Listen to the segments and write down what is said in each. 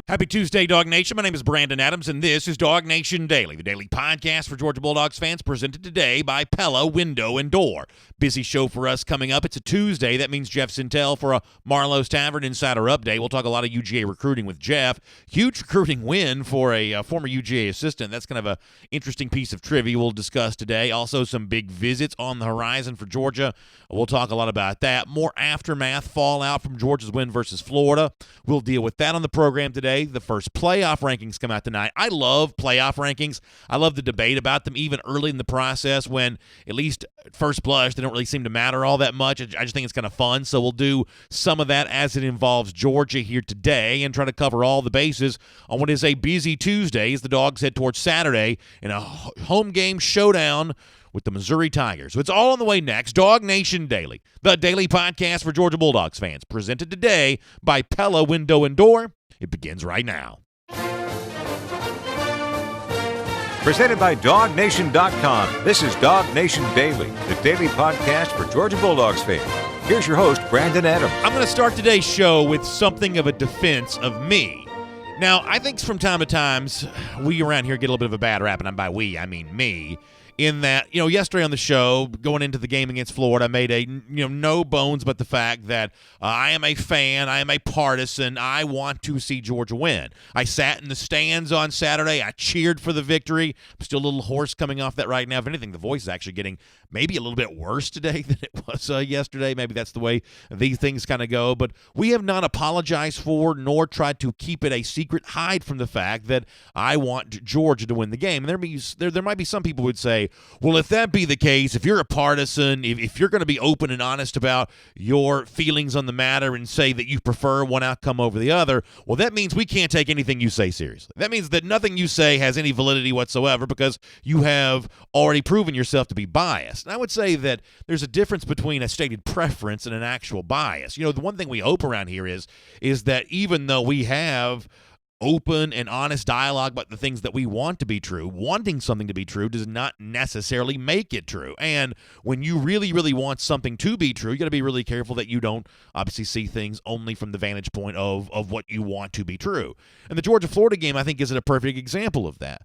Happy Tuesday, Dog Nation. My name is Brandon Adams, and this is DawgNation Daily, the daily podcast for Georgia Bulldogs fans, presented today by Pella Window and Door. Busy show for us coming up. It's a Tuesday. That means Jeff Sintel for a Marlowe's Tavern Insider Update. We'll talk a lot of UGA recruiting with Jeff. Huge recruiting win for a former UGA assistant. That's kind of an interesting piece of trivia we'll discuss today. Also, some big visits on the horizon for Georgia. We'll talk a lot about that. More aftermath, fallout from Georgia's win versus Florida. We'll deal with that on the program today. The first playoff rankings come out tonight. I love playoff rankings. I love the debate about them even early in the process when, at least at first blush, they don't really seem to matter all that much. I just think it's kind of fun. So we'll do some of that as it involves Georgia here today and try to cover all the bases on what is a busy Tuesday as the Dogs head towards Saturday in a home game showdown with the Missouri Tigers. So it's all on the way next. DawgNation Daily, the daily podcast for Georgia Bulldogs fans, presented today by Pella Window and Door. It begins right now. Presented by DawgNation.com. This is DawgNation Daily, the daily podcast for Georgia Bulldogs fans. Here's your host, Brandon Adams. I'm going to start today's show with something of a defense of me. Now, I think from time to time, we around here get a little bit of a bad rap, and by we, I mean me. In that, yesterday on the show, going into the game against Florida, I made a, no bones but the fact that I am a fan, I am a partisan, I want to see Georgia win. I sat in the stands on Saturday, I cheered for the victory. I'm still a little hoarse coming off that right now. If anything, the voice is actually getting maybe a little bit worse today than it was yesterday. Maybe that's the way these things kind of go. But we have not apologized for nor tried to keep it a secret, hide from the fact that I want Georgia to win the game. And there might be some people who would say, well, if that be the case, if you're a partisan, if you're going to be open and honest about your feelings on the matter and say that you prefer one outcome over the other, well, that means we can't take anything you say seriously. That means that nothing you say has any validity whatsoever because you have already proven yourself to be biased. And I would say that there's a difference between a stated preference and an actual bias. The one thing we hope around here is that even though we have open and honest dialogue about the things that we want to be true, wanting something to be true does not necessarily make it true. And when you really, really want something to be true, you got to be really careful that you don't obviously see things only from the vantage point of what you want to be true. And the Georgia-Florida game, I think, is a perfect example of that.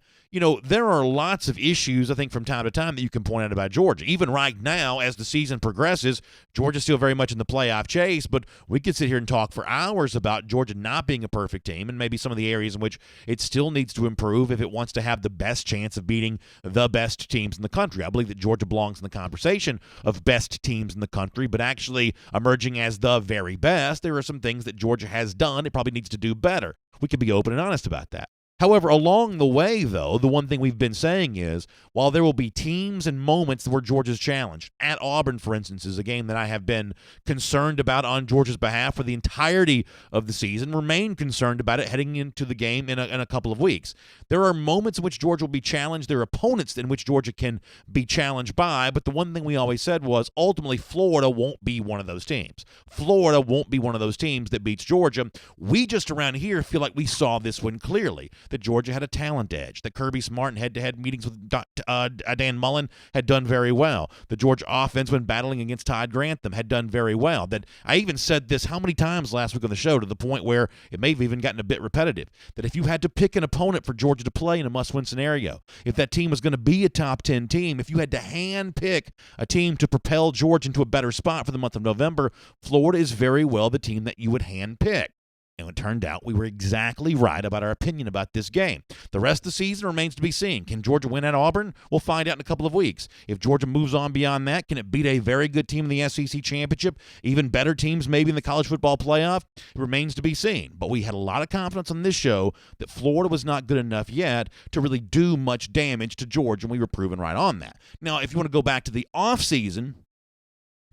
There are lots of issues, I think, from time to time that you can point out about Georgia. Even right now, as the season progresses, Georgia's still very much in the playoff chase, but we could sit here and talk for hours about Georgia not being a perfect team and maybe some of the areas in which it still needs to improve if it wants to have the best chance of beating the best teams in the country. I believe that Georgia belongs in the conversation of best teams in the country, but actually emerging as the very best, there are some things that Georgia has done it probably needs to do better. We can be open and honest about that. However, along the way, though, the one thing we've been saying is, while there will be teams and moments where Georgia's challenged, at Auburn, for instance, is a game that I have been concerned about on Georgia's behalf for the entirety of the season, remain concerned about it heading into the game in a couple of weeks. There are moments in which Georgia will be challenged. There are opponents in which Georgia can be challenged by, but the one thing we always said was, ultimately, Florida won't be one of those teams. Florida won't be one of those teams that beats Georgia. We just around here feel like we saw this one clearly, that Georgia had a talent edge, that Kirby Smart in head-to-head meetings with Dan Mullen had done very well. The Georgia offense, when battling against Todd Grantham, had done very well. That I even said this how many times last week on the show, to the point where it may have even gotten a bit repetitive, that if you had to pick an opponent for Georgia to play in a must-win scenario, if that team was going to be a top 10 team, if you had to hand-pick a team to propel Georgia into a better spot for the month of November, Florida is very well the team that you would hand-pick. And it turned out we were exactly right about our opinion about this game. The rest of the season remains to be seen. Can Georgia win at Auburn? We'll find out in a couple of weeks. If Georgia moves on beyond that, can it beat a very good team in the SEC championship? Even better teams maybe in the college football playoff? It remains to be seen. But we had a lot of confidence on this show that Florida was not good enough yet to really do much damage to Georgia, and we were proven right on that. Now, if you want to go back to the offseason,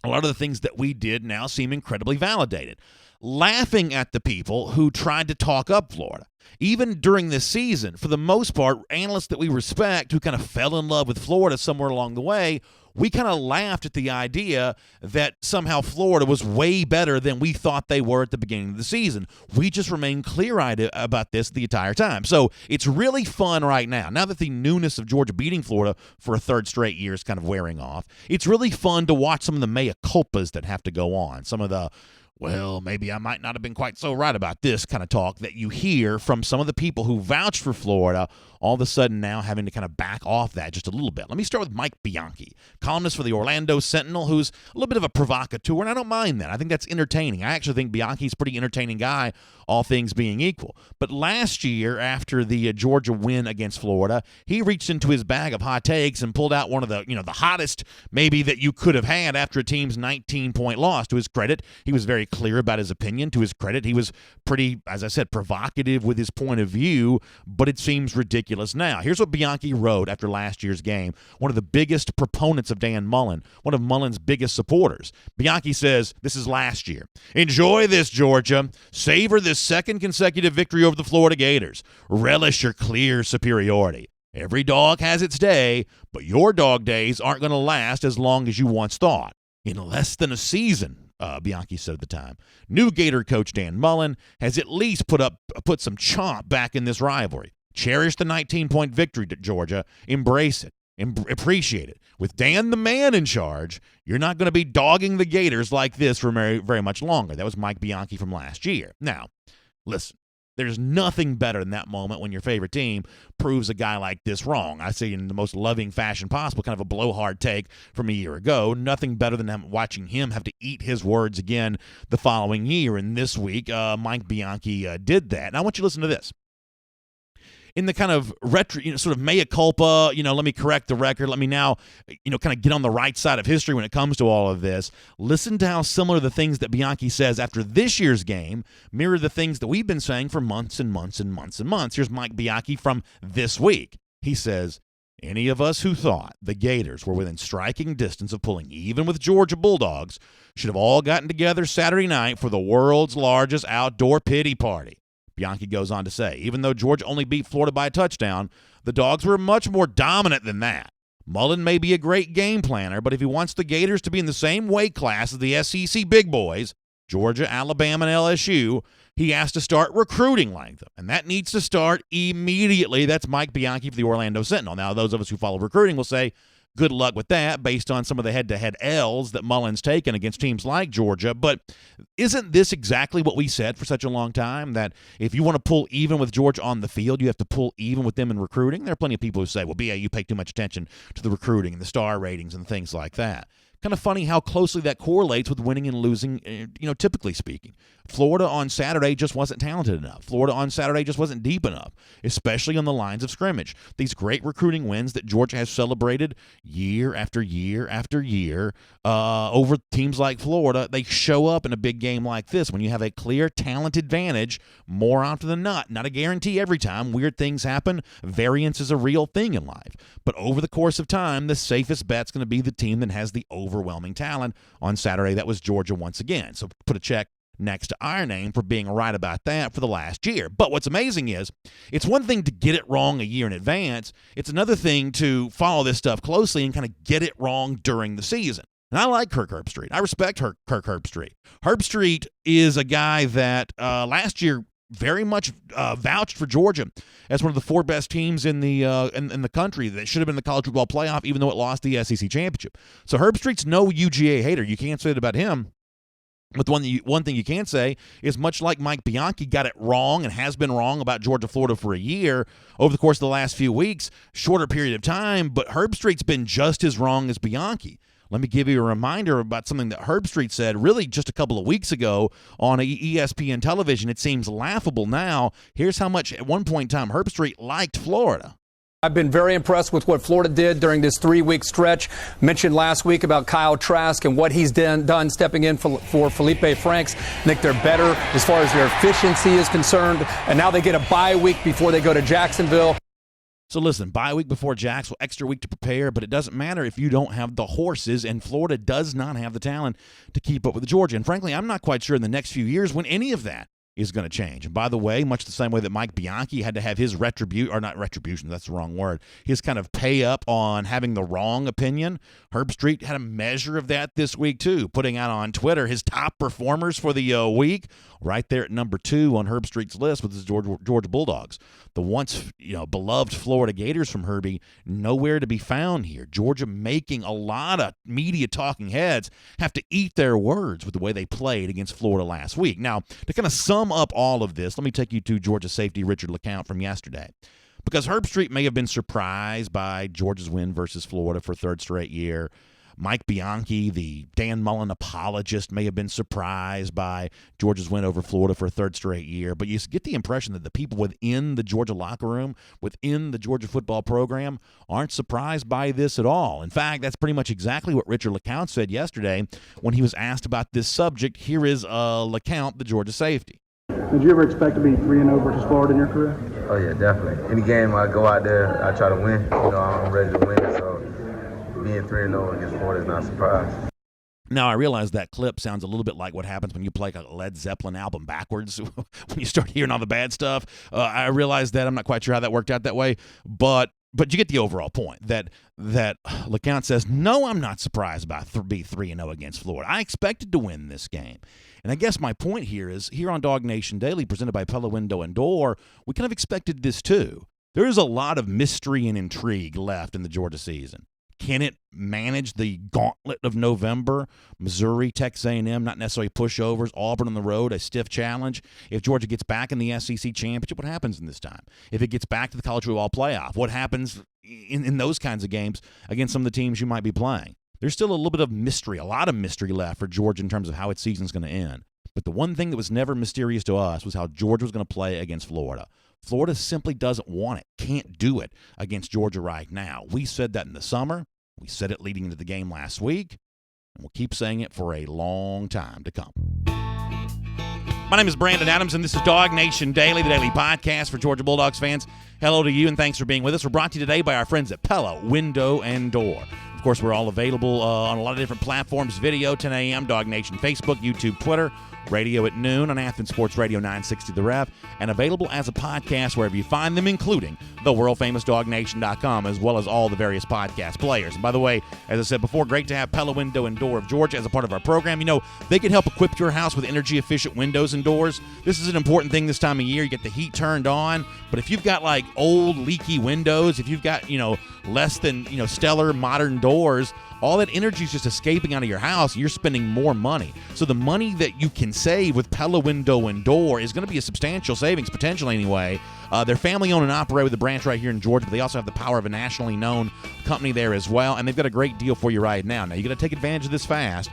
a lot of the things that we did now seem incredibly validated. Laughing at the people who tried to talk up Florida. Even during this season, for the most part, analysts that we respect who kind of fell in love with Florida somewhere along the way, we kind of laughed at the idea that somehow Florida was way better than we thought they were at the beginning of the season. We just remained clear-eyed about this the entire time. So it's really fun right now. Now that the newness of Georgia beating Florida for a third straight year is kind of wearing off, it's really fun to watch some of the mea culpas that have to go on, some of the well, maybe I might not have been quite so right about this kind of talk that you hear from some of the people who vouched for Florida, all of a sudden now having to kind of back off that just a little bit. Let me start with Mike Bianchi, columnist for the Orlando Sentinel, who's a little bit of a provocateur, and I don't mind that. I think that's entertaining. I actually think Bianchi's a pretty entertaining guy, all things being equal. But last year, after the Georgia win against Florida, he reached into his bag of hot takes and pulled out one of the, the hottest maybe that you could have had after a team's 19-point loss. To his credit, he was very clear about his opinion. To his credit, he was pretty, as I said, provocative with his point of view, but it seems ridiculous now. Here's what Bianchi wrote after last year's game, one of the biggest proponents of Dan Mullen, one of Mullen's biggest supporters. Bianchi says, this is last year. Enjoy this, Georgia. Savor this second consecutive victory over the Florida Gators. Relish your clear superiority. Every dog has its day, but your dog days aren't going to last as long as you once thought. In less than a season, Bianchi said at the time, new Gator coach Dan Mullen has at least put some chomp back in this rivalry. Cherish the 19-point victory to Georgia. Embrace it. Appreciate it. With Dan the man in charge, you're not going to be dogging the Gators like this for very, very much longer. That was Mike Bianchi from last year. Now, listen, there's nothing better than that moment when your favorite team proves a guy like this wrong. I say in the most loving fashion possible, kind of a blowhard take from a year ago. Nothing better than watching him have to eat his words again the following year. And this week, Mike Bianchi did that. And I want you to listen to this. In the kind of retro, sort of mea culpa, let me correct the record. Let me now, kind of get on the right side of history when it comes to all of this. Listen to how similar the things that Bianchi says after this year's game mirror the things that we've been saying for months and months and months and months. Here's Mike Bianchi from this week. He says, any of us who thought the Gators were within striking distance of pulling even with Georgia Bulldogs should have all gotten together Saturday night for the world's largest outdoor pity party. Bianchi goes on to say, even though Georgia only beat Florida by a touchdown, the Dogs were much more dominant than that. Mullen may be a great game planner, but if he wants the Gators to be in the same weight class as the SEC big boys, Georgia, Alabama, and LSU, he has to start recruiting like them. And that needs to start immediately. That's Mike Bianchi for the Orlando Sentinel. Now, those of us who follow recruiting will say, good luck with that based on some of the head-to-head L's that Mullen's taken against teams like Georgia. But isn't this exactly what we said for such a long time, that if you want to pull even with Georgia on the field, you have to pull even with them in recruiting? There are plenty of people who say, well, BA, you pay too much attention to the recruiting and the star ratings and things like that. Kind of funny how closely that correlates with winning and losing, typically speaking. Florida on Saturday just wasn't talented enough. Florida on Saturday just wasn't deep enough, especially on the lines of scrimmage. These great recruiting wins that Georgia has celebrated year after year after year over teams like Florida, they show up in a big game like this when you have a clear talent advantage more often than not. Not a guarantee every time. Weird things happen. Variance is a real thing in life. But over the course of time, the safest bet's going to be the team that has the overwhelming talent. On Saturday, that was Georgia once again. So put a check next to our name for being right about that for the last year. But what's amazing is it's one thing to get it wrong a year in advance. It's another thing to follow this stuff closely and kind of get it wrong during the season. And I like Kirk Herbstreit. I respect Kirk Herbstreit. Herbstreit is a guy that last year very much vouched for Georgia as one of the four best teams in the country that should have been in the college football playoff, even though it lost the SEC championship. So Herbstreit's no UGA hater. You can't say that about him. But one thing you can say is, much like Mike Bianchi got it wrong and has been wrong about Georgia, Florida for a year, over the course of the last few weeks, shorter period of time, but Herbstreit's been just as wrong as Bianchi. Let me give you a reminder about something that Herbstreit said really just a couple of weeks ago on ESPN television. It seems laughable now. Here's how much at one point in time Herbstreit liked Florida. I've been very impressed with what Florida did during this 3-week stretch. Mentioned last week about Kyle Trask and what he's done stepping in for Felipe Franks. I think they're better as far as their efficiency is concerned. And now they get a bye week before they go to Jacksonville. So listen, bye week before Jacksonville, extra week to prepare, but it doesn't matter if you don't have the horses, and Florida does not have the talent to keep up with Georgia. And frankly, I'm not quite sure in the next few years when any of that is going to change. And by the way, much the same way that Mike Bianchi had to have his retribution, that's the wrong word, his kind of pay up on having the wrong opinion, Herbstreit had a measure of that this week too, putting out on Twitter his top performers for the week. Right there at number 2 on Herbstreit's list with his Georgia Bulldogs. the once beloved Florida Gators from Herbie, nowhere to be found here. Georgia making a lot of media talking heads have to eat their words with the way they played against Florida last week. Now, to kind of sum up all of this, let me take you to Georgia safety Richard LeCounte from yesterday. Because Herb Street may have been surprised by Georgia's win versus Florida for third straight year. Mike Bianchi, the Dan Mullen apologist, may have been surprised by Georgia's win over Florida for a third straight year. But you get the impression that the people within the Georgia locker room, within the Georgia football program, aren't surprised by this at all. In fact, that's pretty much exactly what Richard LeCounte said yesterday when he was asked about this subject. Here is LeCounte, the Georgia safety. Did you ever expect to be 3-0 versus Florida in your career? Oh, yeah, definitely. Any game I go out there, I try to win. I'm ready to win, so being 3-0 against Florida is not a surprise. Now, I realize that clip sounds a little bit like what happens when you play a Led Zeppelin album backwards when you start hearing all the bad stuff. I realize that. I'm not quite sure how that worked out that way, but you get the overall point that LeCounte says, no, I'm not surprised about be 3-0 against Florida. I expected to win this game. And I guess my point here is, here on DawgNation Daily, presented by Pella Window and Door, we kind of expected this too. There is a lot of mystery and intrigue left in the Georgia season. Can it manage the gauntlet of November? Missouri, Texas A&M, not necessarily pushovers. Auburn on the road, a stiff challenge. If Georgia gets back in the SEC championship, what happens in this time? If it gets back to the college football playoff, what happens in those kinds of games against some of the teams you might be playing? There's still a little bit of mystery, a lot of mystery left for Georgia in terms of how its season's going to end. But the one thing that was never mysterious to us was how Georgia was going to play against Florida. Florida simply doesn't want it, can't do it against Georgia right now. We said that in the summer. We said it leading into the game last week, and we'll keep saying it for a long time to come. My name is Brandon Adams, and this is DawgNation Daily, the daily podcast for Georgia Bulldogs fans. Hello to you, and thanks for being with us. We're brought to you today by our friends at Pella Window and Door. Of course, we're all available on a lot of different platforms. Video, 10 a.m., DawgNation, Facebook, YouTube, Twitter, radio at noon on Athens Sports Radio 960 The Ref, and available as a podcast wherever you find them, including the world-famous DawgNation.com, as well as all the various podcast players. And by the way, as I said before, great to have Pella Window and Door of Georgia as a part of our program. You know, they can help equip your house with energy-efficient windows and doors. This is an important thing this time of year. You get the heat turned on, but if you've got, like, old, leaky windows, if you've got, less than, stellar modern doors, all that energy is just escaping out of your house, and you're spending more money. So the money that you can save with Pella Window and Door is going to be a substantial savings, potentially anyway. They're family-owned and operated with a branch right here in Georgia, but they also have the power of a nationally known company there as well, and they've got a great deal for you right now. Now, you got to take advantage of this fast.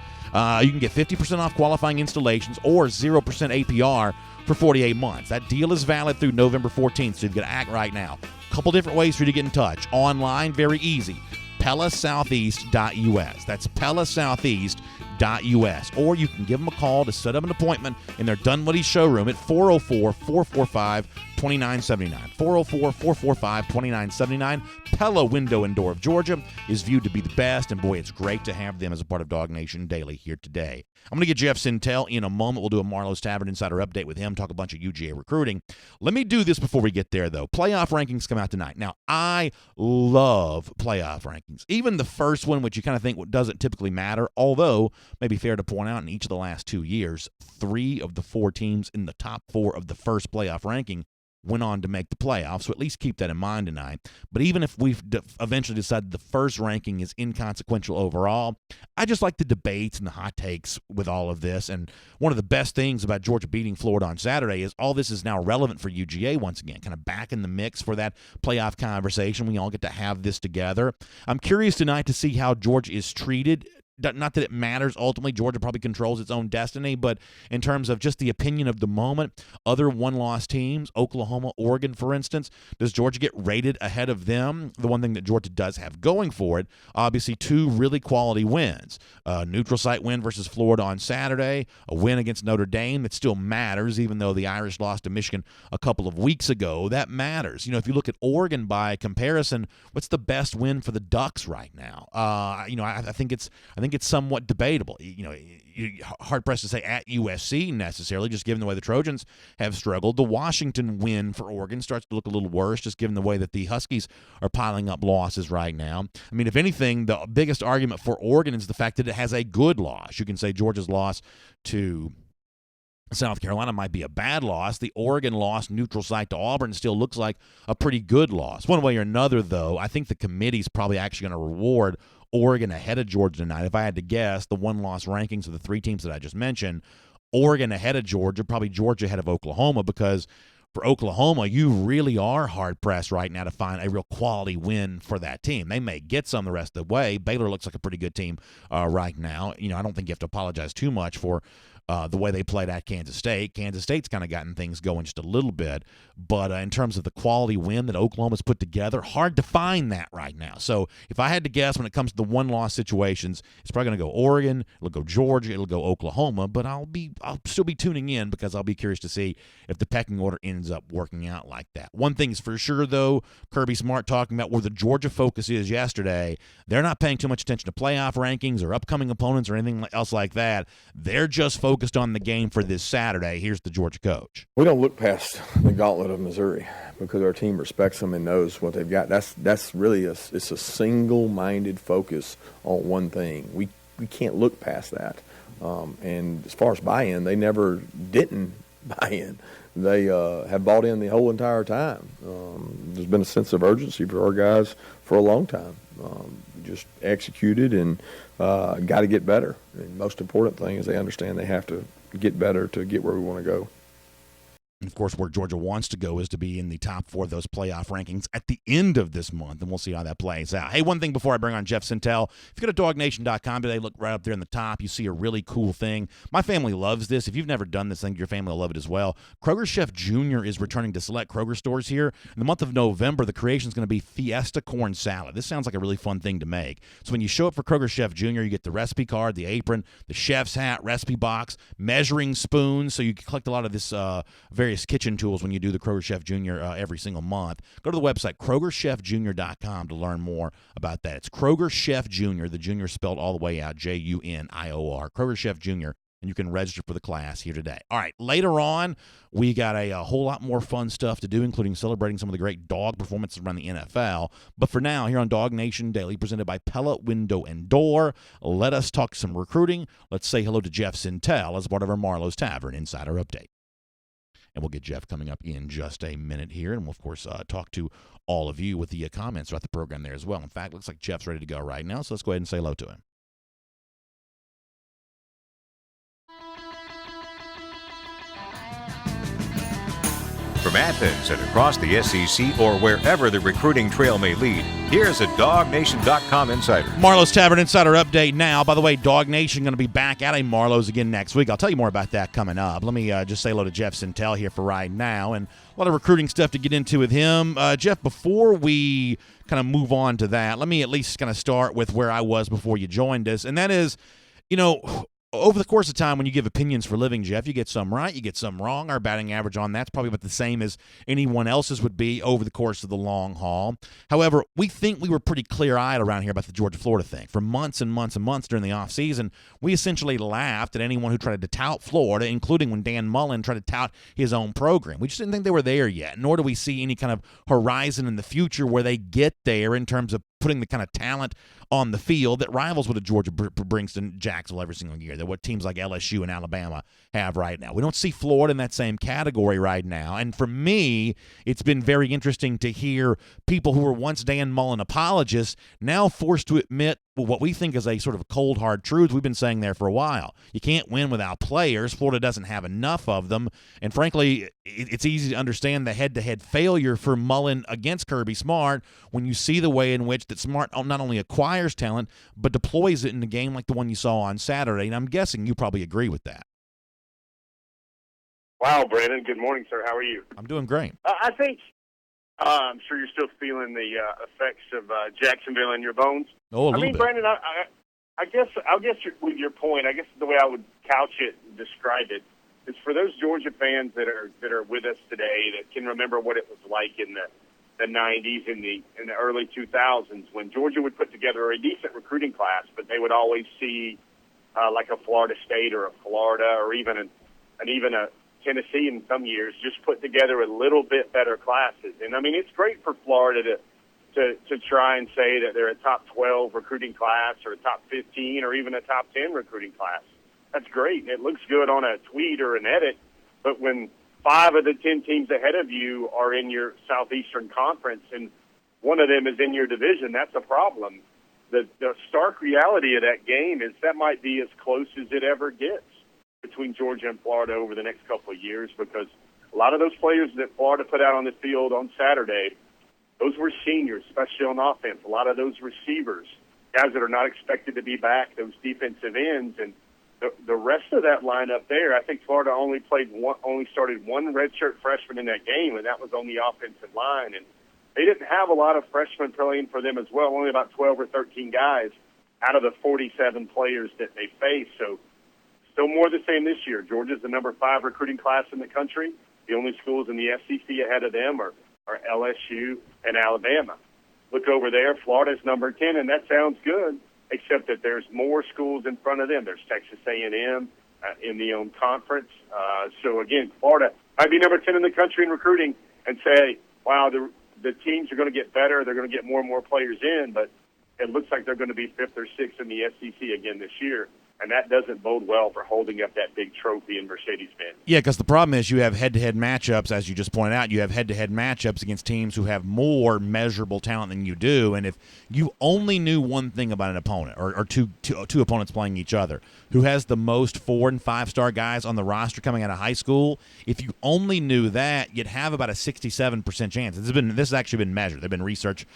You can get 50% off qualifying installations or 0% APR for 48 months. That deal is valid through November 14th, so you've got to act right now. A couple different ways for you to get in touch. Online, very easy. PellaSoutheast.us. That's PellaSoutheast.us. Or you can give them a call to set up an appointment in their Dunwoody showroom at 404-445-2979. 404-445-2979. Pella Window and Door of Georgia is viewed to be the best, and boy, it's great to have them as a part of DawgNation Daily here today. I'm going to get Jeff Sintel in a moment. We'll do a Marlowe's Tavern Insider update with him, talk a bunch of UGA recruiting. Let me do this before we get there, though. Playoff rankings come out tonight. Now, I love playoff rankings. Even the first one, which you kind of think doesn't typically matter, although, maybe fair to point out, in each of the last 2 years, 3 of the 4 teams in the top 4 of the first playoff ranking went on to make the playoffs, so at least keep that in mind tonight. But even if we've eventually decided the first ranking is inconsequential overall, I just like the debates and the hot takes with all of this. And one of the best things about Georgia beating Florida on Saturday is all this is now relevant for UGA once again, kind of back in the mix for that playoff conversation. We all get to have this together. I'm curious tonight to see how Georgia is treated. Not that it matters. Ultimately, Georgia probably controls its own destiny, but in terms of just the opinion of the moment, other one-loss teams, Oklahoma, Oregon, for instance, does Georgia get rated ahead of them? The one thing that Georgia does have going for it, obviously 2 really quality wins. A neutral site win versus Florida on Saturday, a win against Notre Dame that still matters, even though the Irish lost to Michigan a couple of weeks ago. That matters. If you look at Oregon by comparison, what's the best win for the Ducks right now? I think it's somewhat debatable. You're hard-pressed to say at USC necessarily, just given the way the Trojans have struggled. The Washington win for Oregon starts to look a little worse, just given the way that the Huskies are piling up losses right now. I mean, if anything, the biggest argument for Oregon is the fact that it has a good loss. You can say Georgia's loss to South Carolina might be a bad loss. The Oregon loss, neutral site to Auburn, still looks like a pretty good loss. One way or another, though, I think the committee's probably actually going to reward Oregon ahead of Georgia tonight. If I had to guess, the one-loss rankings of the three teams that I just mentioned, Oregon ahead of Georgia, probably Georgia ahead of Oklahoma, because for Oklahoma, you really are hard-pressed right now to find a real quality win for that team. They may get some the rest of the way. Baylor looks like a pretty good team right now. I don't think you have to apologize too much for the way they played at Kansas State. Kansas State's kind of gotten things going just a little bit, but in terms of the quality win that Oklahoma's put together, hard to find that right now. So if I had to guess when it comes to the one-loss situations, it's probably going to go Oregon, it'll go Georgia, it'll go Oklahoma, but I'll still be tuning in because I'll be curious to see if the pecking order ends up working out like that. One thing's for sure, though, Kirby Smart talking about where the Georgia focus is yesterday, they're not paying too much attention to playoff rankings or upcoming opponents or anything else like that. They're just focused on the game for this Saturday. Here's the Georgia coach. We don't look past the gauntlet of Missouri because our team respects them and knows what they've got. That's really it's a single-minded focus on one thing. We can't look past that. And as far as buy-in, they never didn't buy in. They have bought in the whole entire time. There's been a sense of urgency for our guys for a long time. Just executed and got to get better. And most important thing is they understand they have to get better to get where we want to go. And of course, where Georgia wants to go is to be in the top 4 of those playoff rankings at the end of this month, and we'll see how that plays out. Hey, one thing before I bring on Jeff Sintel, if you go to DawgNation.com today, look right up there in the top, you see a really cool thing. My family loves this. If you've never done this thing, your family will love it as well. Kroger Chef Jr. is returning to select Kroger stores here. In the month of November, the creation is going to be Fiesta Corn Salad. This sounds like a really fun thing to make. So when you show up for Kroger Chef Jr., you get the recipe card, the apron, the chef's hat, recipe box, measuring spoons, so you can collect a lot of this various kitchen tools when you do the Kroger Chef Jr. Every single month. Go to the website, KrogerChefJr.com, to learn more about that. It's Kroger Chef Jr., the junior spelled all the way out, Junior, Kroger Chef Jr., and you can register for the class here today. All right, later on, we got a whole lot more fun stuff to do, including celebrating some of the great dog performances around the NFL. But for now, here on DawgNation Daily, presented by Pella Window and Door, let us talk some recruiting. Let's say hello to Jeff Sintel as part of our Marlowe's Tavern Insider Update. And we'll get Jeff coming up in just a minute here. And we'll, of course, talk to all of you with the comments throughout the program there as well. In fact, looks like Jeff's ready to go right now, so let's go ahead and say hello to him. From Athens and across the SEC or wherever the recruiting trail may lead, here's a DawgNation.com insider. Marlowe's Tavern Insider Update now. By the way, DawgNation going to be back at a Marlowe's again next week. I'll tell you more about that coming up. Let me just say hello to Jeff Sintel here for right now, and a lot of recruiting stuff to get into with him. Jeff, before we kind of move on to that, let me at least kind of start with where I was before you joined us, and that is, over the course of time, when you give opinions for a living, Jeff, you get some right, you get some wrong. Our batting average on that's probably about the same as anyone else's would be over the course of the long haul. However, we think we were pretty clear-eyed around here about the Georgia-Florida thing. For months and months and months during the offseason, we essentially laughed at anyone who tried to tout Florida, including when Dan Mullen tried to tout his own program. We just didn't think they were there yet, nor do we see any kind of horizon in the future where they get there in terms of putting the kind of talent on the field that rivals what a Georgia brings to Jacksonville every single year, that what teams like LSU and Alabama have right now. We don't see Florida in that same category right now. And for me, it's been very interesting to hear people who were once Dan Mullen apologists now forced to admit what we think is a sort of cold, hard truth we've been saying there for a while. You can't win without players. Florida doesn't have enough of them. And frankly, it's easy to understand the head-to-head failure for Mullen against Kirby Smart when you see the way in which that Smart not only acquires talent, but deploys it in a game like the one you saw on Saturday. And I'm guessing you probably agree with that. Wow, Brandon. Good morning, sir. How are you? I'm doing great. I think I'm sure you're still feeling the effects of Jacksonville in your bones. Oh, a little bit. Brandon, I guess with your point, I guess the way I would couch it and describe it is for those Georgia fans that are with us today that can remember what it was like in the 90s and in the early 2000s when Georgia would put together a decent recruiting class, but they would always see like a Florida State or a Florida or even a Tennessee in some years just put together a little bit better classes. And I mean, it's great for Florida to try and say that they're a top 12 recruiting class or a top 15 or even a top 10 recruiting class. that's great. It looks good on a tweet or an edit, but when 5 of the 10 teams ahead of you are in your Southeastern Conference and one of them is in your division, that's a problem. The stark reality of that game is that might be as close as it ever gets between Georgia and Florida over the next couple of years, because a lot of those players that Florida put out on the field on Saturday, those were seniors, especially on offense. A lot of those receivers, guys that are not expected to be back, those defensive ends, and the rest of that lineup there. I think Florida only started one redshirt freshman in that game, and that was on the offensive line. And they didn't have a lot of freshmen playing for them as well, only about 12 or 13 guys out of the 47 players that they faced. So still more of the same this year. Georgia's the number 5 recruiting class in the country. The only schools in the SEC ahead of them are LSU and Alabama. Look over there, Florida's number 10, and that sounds good, except that there's more schools in front of them. There's Texas A&M in the own conference. So, again, Florida might be number 10 in the country in recruiting and say, wow, the teams are going to get better. They're going to get more and more players in, but it looks like they're going to be 5th or 6th in the SEC again this year. And that doesn't bode well for holding up that big trophy in Mercedes-Benz. Yeah, because the problem is you have head-to-head matchups, as you just pointed out. You have head-to-head matchups against teams who have more measurable talent than you do. And if you only knew one thing about an opponent, or two opponents playing each other, who has the most 4- and 5-star guys on the roster coming out of high school, if you only knew that, you'd have about a 67% chance. This has actually been measured. There have been research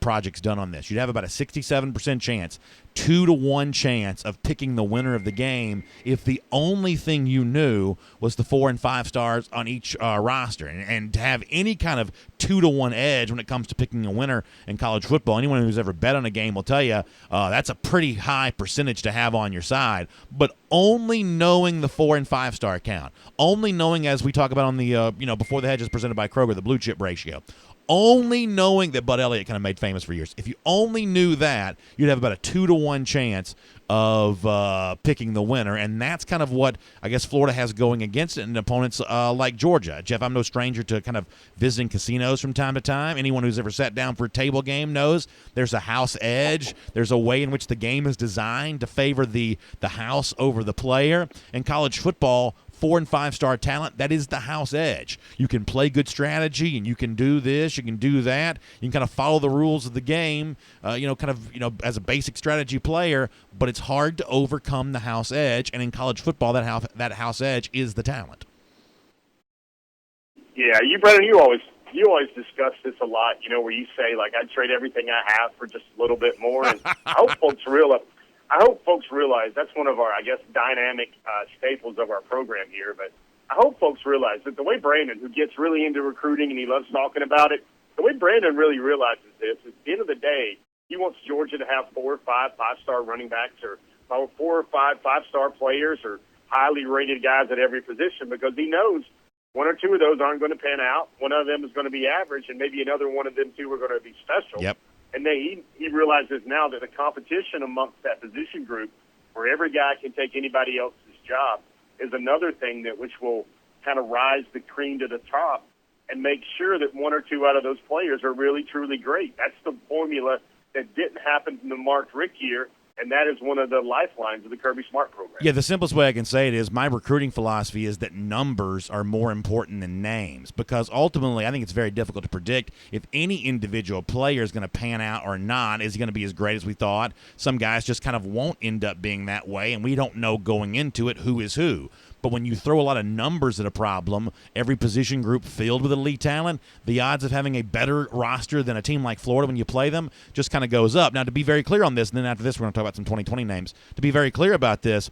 projects done on this. You'd have about a 67% chance, 2-to-1 chance of picking the winner of the game if the only thing you knew was the 4 and 5 stars on each roster. And to have any kind of 2-to-1 edge when it comes to picking a winner in college football, anyone who's ever bet on a game will tell you that's a pretty high percentage to have on your side. But only knowing the 4 and 5 star count, only knowing, as we talk about on the Before the Hedge is presented by KROGER, the blue chip ratio, only knowing that Bud Elliott kind of made famous for years. If you only knew that, you'd have about a 2-to-1 chance of picking the winner, and that's kind of what I guess Florida has going against it in opponents like Georgia. Jeff, I'm no stranger to kind of visiting casinos from time to time. Anyone who's ever sat down for a table game knows there's a house edge. There's a way in which the game is designed to favor the house over the player. In college football, 4 and 5 star talent, that is the house edge. You can play good strategy, and you can do this, you can do that. You can kind of follow the rules of the game, as a basic strategy player, but it's hard to overcome the house edge, and in college football, that house edge is the talent. Yeah, Brennan, you always discuss this a lot, where you say, like, I'd trade everything I have for just a little bit more, and I hope folks realize that's one of our, I guess, dynamic staples of our program here. But I hope folks realize that the way Brandon, who gets really into recruiting and he loves talking about it, the way Brandon really realizes this is, at the end of the day, he wants Georgia to have 4 or 5 5-star running backs, or 4 or 5 5-star players, or highly rated guys at every position, because he knows 1 or 2 of those aren't going to pan out. One of them is going to be average, and maybe another one of them 2 are going to be special. Yep. And then he realizes now that the competition amongst that position group, where every guy can take anybody else's job, is another thing that which will kind of rise the cream to the top and make sure that 1 or 2 out of those players are really, truly great. That's the formula that didn't happen in the Mark Richt year, and that is one of the lifelines of the Kirby Smart program. Yeah, the simplest way I can say it is my recruiting philosophy is that numbers are more important than names, because ultimately I think it's very difficult to predict if any individual player is going to pan out or not. Is he going to be as great as we thought? Some guys just kind of won't end up being that way, and we don't know going into it who is who. But when you throw a lot of numbers at a problem, every position group filled with elite talent, the odds of having a better roster than a team like Florida when you play them just kind of goes up. Now, to be very clear on this, and then after this we're going to talk about some 2020 names. To be very clear about this,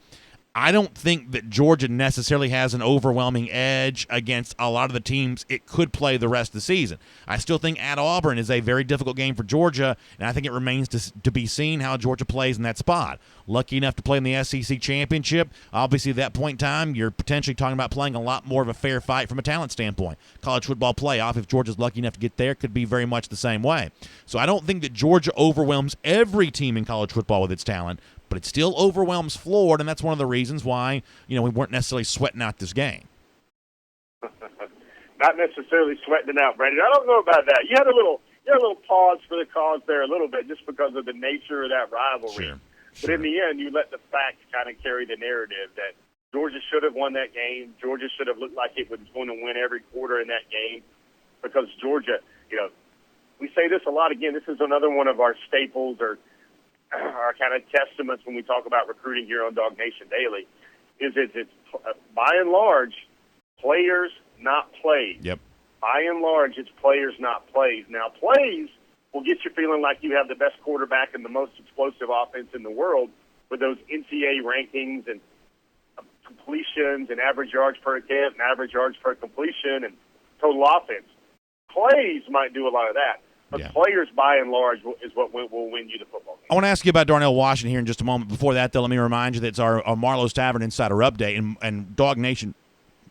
I don't think that Georgia necessarily has an overwhelming edge against a lot of the teams it could play the rest of the season. I still think at Auburn is a very difficult game for Georgia, and I think it remains to be seen how Georgia plays in that spot. Lucky enough to play in the SEC championship, obviously at that point in time, you're potentially talking about playing a lot more of a fair fight from a talent standpoint. College football playoff, if Georgia's lucky enough to get there, could be very much the same way. So I don't think that Georgia overwhelms every team in college football with its talent, but it still overwhelms Florida, and that's one of the reasons why, we weren't necessarily sweating out this game. Not necessarily sweating it out, Brandon. I don't know about that. You had a little pause for the cause there a little bit, just because of the nature of that rivalry. Sure. But in the end, you let the facts kind of carry the narrative that Georgia should have won that game. Georgia should have looked like it was going to win every quarter in that game because Georgia, we say this a lot. Again, this is another one of our staples or our kind of testaments when we talk about recruiting here on DawgNation Daily, is it's by and large players, not plays. Yep. By and large, it's players, not plays. Now, plays will get you feeling like you have the best quarterback and the most explosive offense in the world with those NCAA rankings and completions and average yards per attempt and average yards per completion and total offense. Plays might do a lot of that. But players, by and large, is what will win you the football game. I want to ask you about Darnell Washington here in just a moment. Before that, though, let me remind you that it's our Marlowe's Tavern Insider Update, and Dog Nation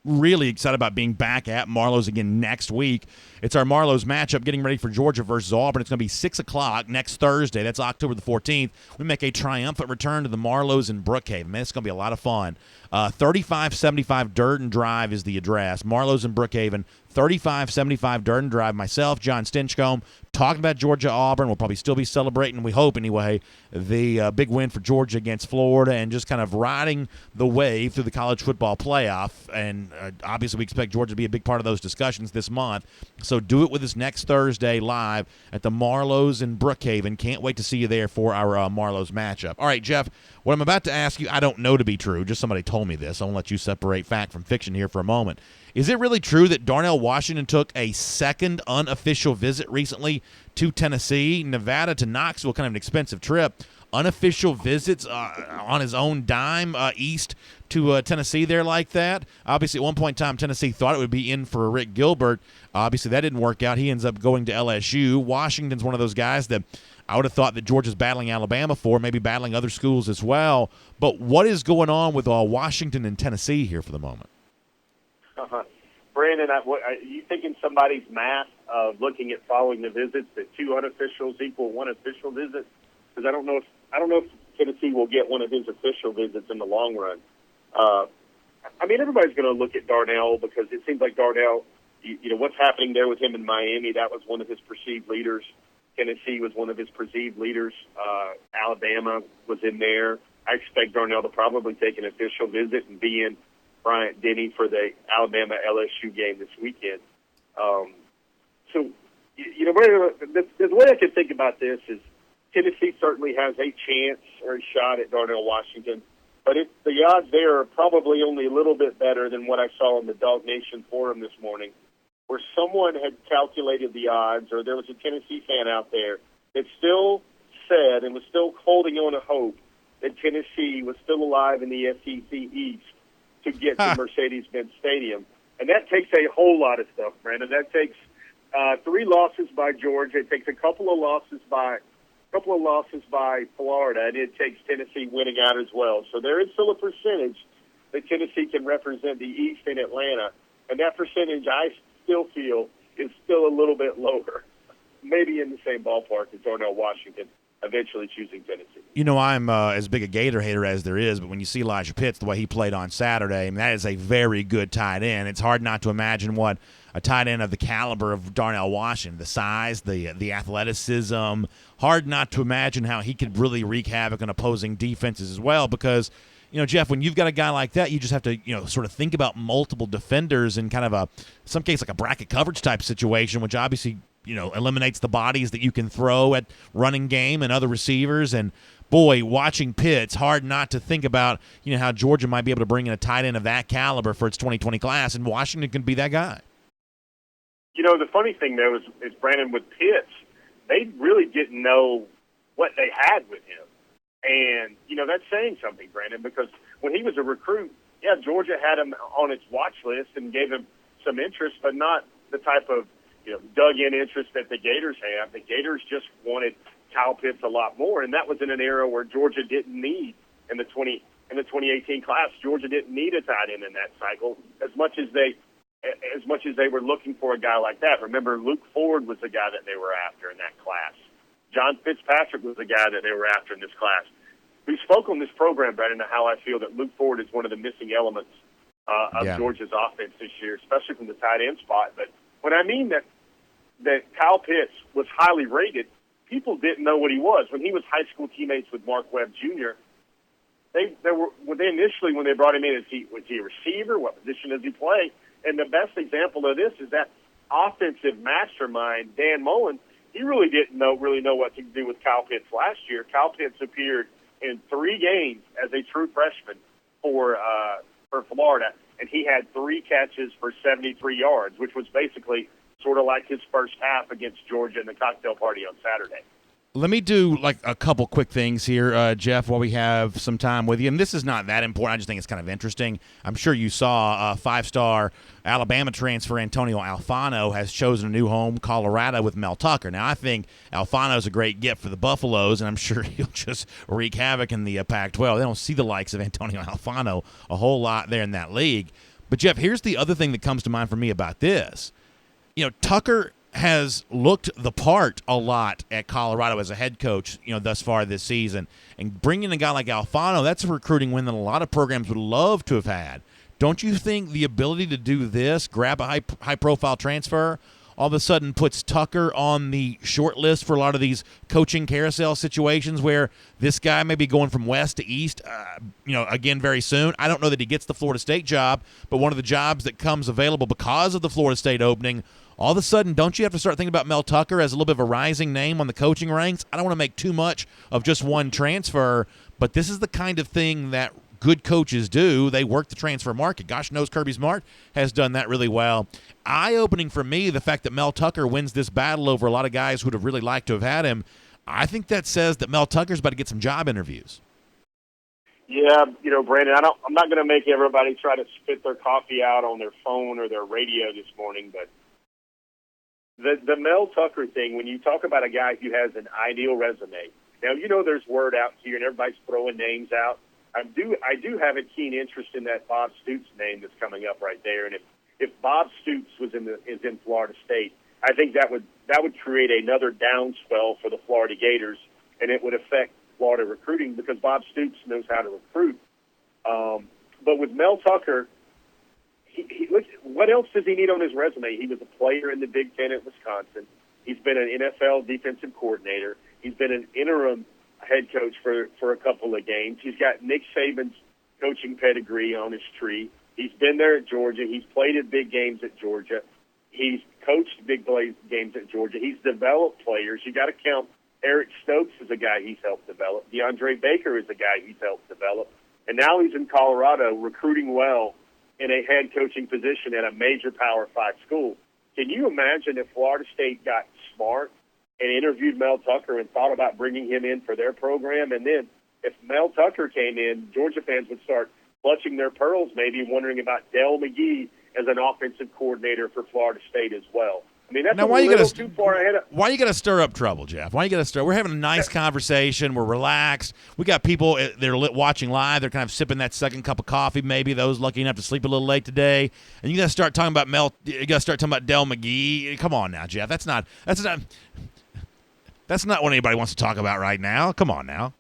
really excited about being back at Marlowe's again next week. It's our Marlowe's matchup, getting ready for Georgia versus Auburn. It's going to be 6 o'clock next Thursday. That's October the 14th. We make a triumphant return to the Marlowe's in Brookhaven. Man, it's going to be a lot of fun. 3575 Durden Drive is the address. Marlowe's in Brookhaven. 3575 Durden Drive. Myself, John Stinchcomb, talking about Georgia-Auburn. We'll probably still be celebrating, we hope anyway, the big win for Georgia against Florida and just kind of riding the wave through the college football playoff. And obviously we expect Georgia to be a big part of those discussions this month. So do it with us next Thursday live at the Marlowe's in Brookhaven. Can't wait to see you there for our Marlowe's matchup. All right, Jeff, what I'm about to ask you, I don't know to be true. Just somebody told me this. I won't let you separate fact from fiction here for a moment. Is it really true that Darnell Washington took a second unofficial visit recently to Tennessee? Nevada to Knoxville, kind of an expensive trip. Unofficial visits on his own dime east to Tennessee there like that. Obviously, at one point in time, Tennessee thought it would be in for Rick Gilbert. Obviously, that didn't work out. He ends up going to LSU. Washington's one of those guys that I would have thought that Georgia's battling Alabama for, maybe battling other schools as well. But what is going on with Washington and Tennessee here for the moment? Brandon, are you thinking somebody's math of looking at following the visits that 2 unofficials equal 1 official visit? Because I don't know if Tennessee will get one of his official visits in the long run. I mean, everybody's going to look at Darnell because it seems like Darnell, what's happening there with him in Miami, that was one of his perceived leaders. Tennessee was one of his perceived leaders. Alabama was in there. I expect Darnell to probably take an official visit and be in Bryant-Denny for the Alabama-LSU game this weekend. So, the way I can think about this is Tennessee certainly has a chance or a shot at Darnell Washington, but the odds there are probably only a little bit better than what I saw on the DawgNation forum this morning, where someone had calculated the odds, or there was a Tennessee fan out there that still said and was still holding on to hope that Tennessee was still alive in the SEC East to get to Mercedes-Benz Stadium. And that takes a whole lot of stuff, Brandon. That takes 3 losses by Georgia. It takes a couple of losses by Florida, and it takes Tennessee winning out as well. So there is still a percentage that Tennessee can represent the East in Atlanta, and that percentage I still feel is still a little bit lower, maybe in the same ballpark as Darnell Washington eventually choosing Tennessee. I'm as big a Gator hater as there is, but when you see Elijah Pitts, the way he played on Saturday, I mean, that is a very good tight end. It's hard not to imagine what a tight end of the caliber of Darnell Washington, the size, the athleticism, hard not to imagine how he could really wreak havoc on opposing defenses as well because, Jeff, when you've got a guy like that, you just have to, sort of think about multiple defenders in kind of some case like a bracket coverage type situation, which obviously eliminates the bodies that you can throw at running game and other receivers. And, boy, watching Pitts, hard not to think about, how Georgia might be able to bring in a tight end of that caliber for its 2020 class, and Washington can be that guy. The funny thing, though, is Brandon, with Pitts, they really didn't know what they had with him. And, that's saying something, Brandon, because when he was a recruit, Georgia had him on its watch list and gave him some interest, but not the type of dug-in interest that the Gators have. The Gators just wanted Kyle Pitts a lot more, and that was in an era where Georgia didn't need in the 2018 class. Georgia didn't need a tight end in that cycle as much as they were looking for a guy like that. Remember, Luke Ford was the guy that they were after in that class. John Fitzpatrick was the guy that they were after in this class. We spoke on this program, Brandon, how I feel that Luke Ford is one of the missing elements of Georgia's offense this year, especially from the tight end spot. But when I mean that Kyle Pitts was highly rated, people didn't know what he was. When he was high school teammates with Mark Webb Jr., they initially, when they brought him in, was he a receiver? What position does he play? And the best example of this is that offensive mastermind, Dan Mullen. He really didn't know what to do with Kyle Pitts last year. Kyle Pitts appeared in 3 games as a true freshman for Florida, and he had 3 catches for 73 yards, which was basically sort of like his first half against Georgia in the cocktail party on Saturday. Let me do like a couple quick things here, Jeff, while we have some time with you. And this is not that important. I just think it's kind of interesting. I'm sure you saw 5-star Alabama transfer Antonio Alfano has chosen a new home, Colorado, with Mel Tucker. Now, I think Alfano's a great get for the Buffaloes, and I'm sure he'll just wreak havoc in the Pac-12. They don't see the likes of Antonio Alfano a whole lot there in that league. But, Jeff, here's the other thing that comes to mind for me about this. You know, Tucker has looked the part a lot at Colorado as a head coach, you know, thus far this season. And bringing a guy like Alfano, that's a recruiting win that a lot of programs would love to have had. Don't you think the ability to do this, grab a high-profile transfer, all of a sudden puts Tucker on the short list for a lot of these coaching carousel situations where this guy may be going from west to east, again, very soon? I don't know that he gets the Florida State job, but one of the jobs that comes available because of the Florida State opening, all of a sudden, don't you have to start thinking about Mel Tucker as a little bit of a rising name on the coaching ranks? I don't want to make too much of just one transfer, but this is the kind of thing that good coaches do. They work the transfer market. Gosh knows Kirby Smart has done that really well. Eye-opening for me, the fact that Mel Tucker wins this battle over a lot of guys who would have really liked to have had him. I think that says that Mel Tucker's about to get some job interviews. Yeah, Brandon, I'm not going to make everybody try to spit their coffee out on their phone or their radio this morning, but the Mel Tucker thing, when you talk about a guy who has an ideal resume, now, there's word out here and everybody's throwing names out. I do have a keen interest in that Bob Stoops name that's coming up right there. And if Bob Stoops is in Florida State, I think that would create another downswell for the Florida Gators, and it would affect Florida recruiting because Bob Stoops knows how to recruit. But with Mel Tucker, what else does he need on his resume? He was a player in the Big Ten at Wisconsin. He's been an NFL defensive coordinator. He's been an interim head coach for a couple of games. He's got Nick Saban's coaching pedigree on his tree. He's been there at Georgia. He's played in big games at Georgia. He's coached big games at Georgia. He's developed players. You got to count Eric Stokes as a guy he's helped develop. DeAndre Baker is a guy he's helped develop. And now he's in Colorado recruiting well in a head coaching position at a major Power 5 school. Can you imagine if Florida State got smart and interviewed Mel Tucker and thought about bringing him in for their program? And then if Mel Tucker came in, Georgia fans would start clutching their pearls, maybe wondering about Dell McGee as an offensive coordinator for Florida State as well. I mean, that's now, a little too far ahead. Why you got to stir up trouble, Jeff? Why you got to stir? We're having a nice conversation. We're relaxed. We got people that are watching live. They're kind of sipping that second cup of coffee. Maybe those lucky enough to sleep a little late today. And you got to start talking about You got to start talking about Dell McGee. Come on now, Jeff. That's not what anybody wants to talk about right now. Come on now.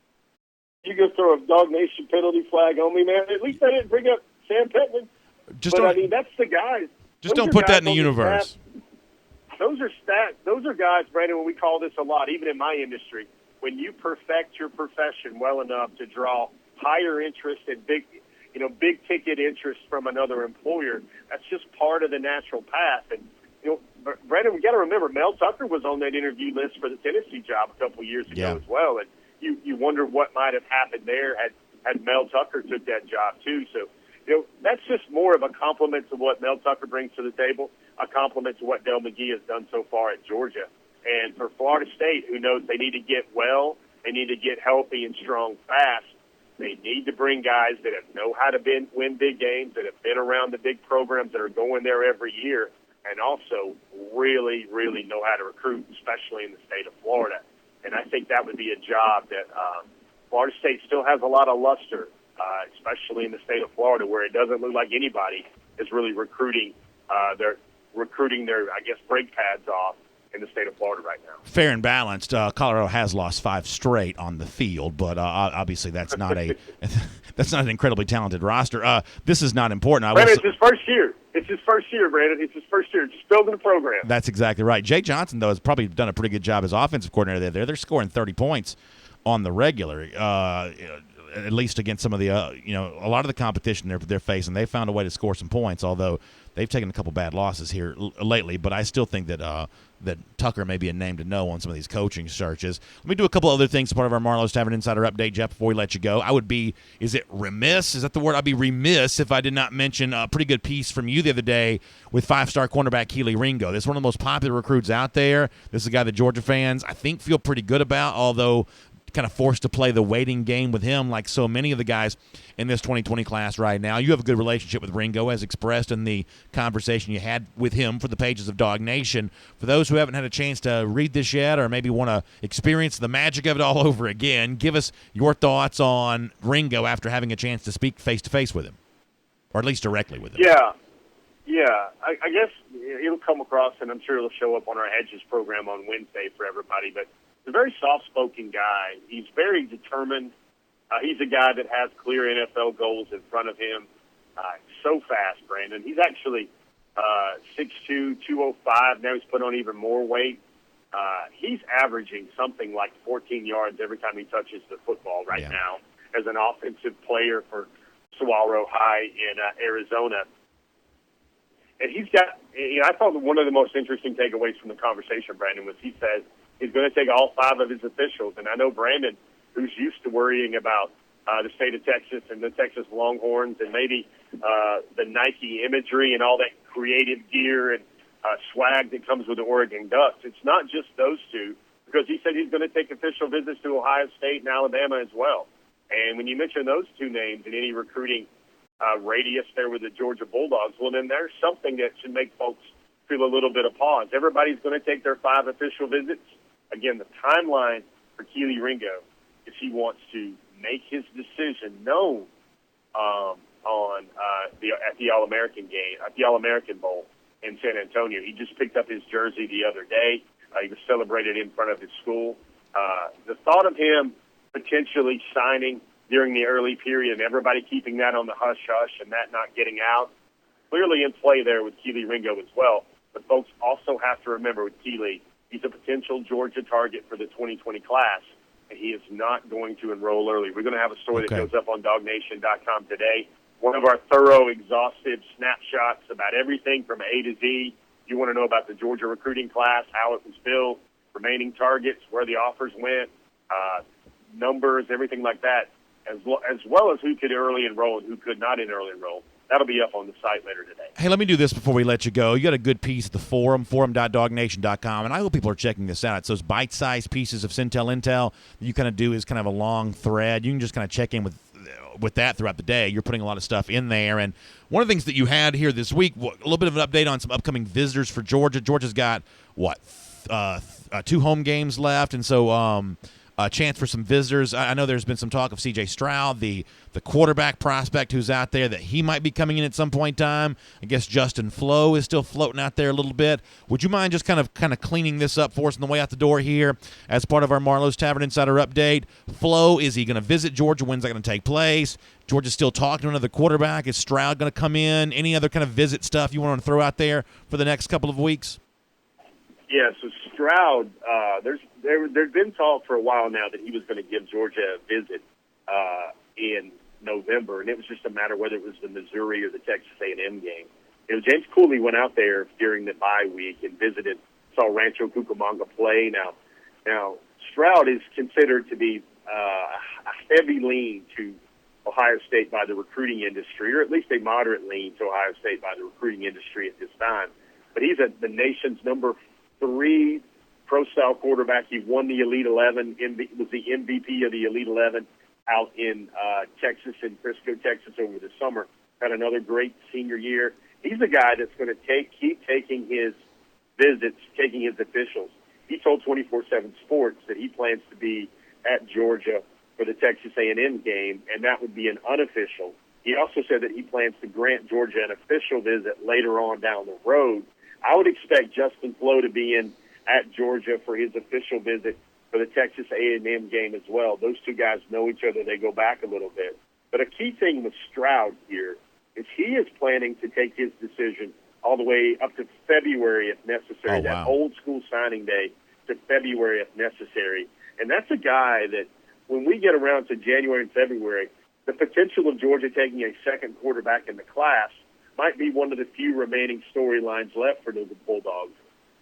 You go throw a DawgNation penalty flag on me, man. At least I didn't bring up Sam Pittman. That's the guys. Just don't put that in the universe. Those are stats. Those are guys, Brandon, when we call this a lot, even in my industry, when you perfect your profession well enough to draw higher interest and big ticket interest from another employer, that's just part of the natural path. And, Brandon, we got to remember, Mel Tucker was on that interview list for the Tennessee job a couple of years ago as well. And you wonder what might have happened there had Mel Tucker took that job too. So, that's just more of a compliment to what Mel Tucker brings to the table, a compliment to what Dell McGee has done so far at Georgia. And for Florida State, who knows they need to get well, they need to get healthy and strong fast, they need to bring guys that know how to win big games, that have been around the big programs that are going there every year, and also really, really know how to recruit, especially in the state of Florida. And I think that would be a job that Florida State still has a lot of luster, especially in the state of Florida, where it doesn't look like anybody is really recruiting their brake pads off in the state of Florida right now. Fair and balanced. Colorado has lost 5 straight on the field, but obviously that's not an incredibly talented roster. This is not important. But it's his first year. It's his first year, Brandon. It's his first year. Just building a program. That's exactly right. Jay Johnson, though, has probably done a pretty good job as offensive coordinator there. They're scoring 30 points on the regular, at least against some of the, a lot of the competition they're facing. They found a way to score some points, although they've taken a couple bad losses here lately. But I still think that that Tucker may be a name to know on some of these coaching searches. Let me do a couple other things as part of our Marlowe's Tavern Insider Update, Jeff, before we let you go. Is it remiss? Is that the word? I'd be remiss if I did not mention a pretty good piece from you the other day with five-star cornerback Keely Ringo. This is one of the most popular recruits out there. This is a guy that Georgia fans, I think, feel pretty good about, although kind of forced to play the waiting game with him like so many of the guys in this 2020 class right now. You have a good relationship with Ringo, as expressed in the conversation you had with him for the pages of DawgNation. For those who haven't had a chance to read this yet or maybe want to experience the magic of it all over again, give us your thoughts on Ringo after having a chance to speak face-to-face with him, or at least directly with him. Yeah. I guess it'll come across, and I'm sure it'll show up on our Hedges program on Wednesday for everybody, but he's a very soft-spoken guy. He's very determined. He's a guy that has clear NFL goals in front of him. So fast, Brandon. He's actually 6'2", 205. Now he's put on even more weight. He's averaging something like 14 yards every time he touches the football right now as an offensive player for Saguaro High in Arizona. And he's got, I thought one of the most interesting takeaways from the conversation, Brandon, was he says he's going to take all 5 of his officials. And I know Brandon, who's used to worrying about the state of Texas and the Texas Longhorns and maybe the Nike imagery and all that creative gear and swag that comes with the Oregon Ducks. It's not just those two, because he said he's going to take official visits to Ohio State and Alabama as well. And when you mention those two names in any recruiting radius there with the Georgia Bulldogs, well, then there's something that should make folks feel a little bit of pause. Everybody's going to take their 5 official visits. Again, the timeline for Keely Ringo is he wants to make his decision known at the All-American game, at the All-American Bowl in San Antonio. He just picked up his jersey the other day. He was celebrated in front of his school. The thought of him potentially signing during the early period and everybody keeping that on the hush-hush and that not getting out, clearly in play there with Keely Ringo as well. But folks also have to remember with Keely, he's a potential Georgia target for the 2020 class, and he is not going to enroll early. We're going to have a story that goes up on DawgNation.com today. One of our thorough, exhaustive snapshots about everything from A to Z. You want to know about the Georgia recruiting class, how it was built, remaining targets, where the offers went, numbers, everything like that, as well as who could early enroll and who could not early enroll. That'll be up on the site later today. Hey, let me do this before we let you go. You got a good piece at the forum.dawgnation.com, and I hope people are checking this out. It's those bite-sized pieces of Intel that you kind of do as kind of a long thread. You can just kind of check in with that throughout the day. You're putting a lot of stuff in there. And one of the things that you had here this week, a little bit of an update on some upcoming visitors for Georgia. Georgia's got, 2 home games left, and so a chance for some visitors. I know there's been some talk of C.J. Stroud, the quarterback prospect who's out there, that he might be coming in at some point in time. I guess Justin Flo is still floating out there a little bit. Would you mind just kind of cleaning this up for us on the way out the door here as part of our Marlowe's Tavern Insider Update? Flo, is he going to visit Georgia? When's that going to take place? Georgia's still talking to another quarterback. Is Stroud going to come in? Any other kind of visit stuff you want to throw out there for the next couple of weeks? Yeah, so Stroud, there's been talk for a while now that he was going to give Georgia a visit in November, and it was just a matter whether it was the Missouri or the Texas A&M game. James Cooley went out there during the bye week and saw Rancho Cucamonga play. Now Stroud is considered to be a heavy lean to Ohio State by the recruiting industry, or at least a moderate lean to Ohio State by the recruiting industry at this time. But he's the nation's number 3 pro-style quarterback. He won the Elite 11, was the MVP of the Elite 11 out in Texas, in Frisco, Texas over the summer. Had another great senior year. He's a guy that's going to keep taking his visits, taking his officials. He told 24/7 Sports that he plans to be at Georgia for the Texas A&M game, and that would be an unofficial. He also said that he plans to grant Georgia an official visit later on down the road. I would expect Justin Flo to be in at Georgia for his official visit for the Texas A&M game as well. Those two guys know each other. They go back a little bit. But a key thing with Stroud here is he is planning to take his decision all the way up to February if necessary, Oh, wow. that old school signing day to February if necessary. And that's a guy that when we get around to January and February, the potential of Georgia taking a second quarterback in the class might be one of the few remaining storylines left for the Bulldogs,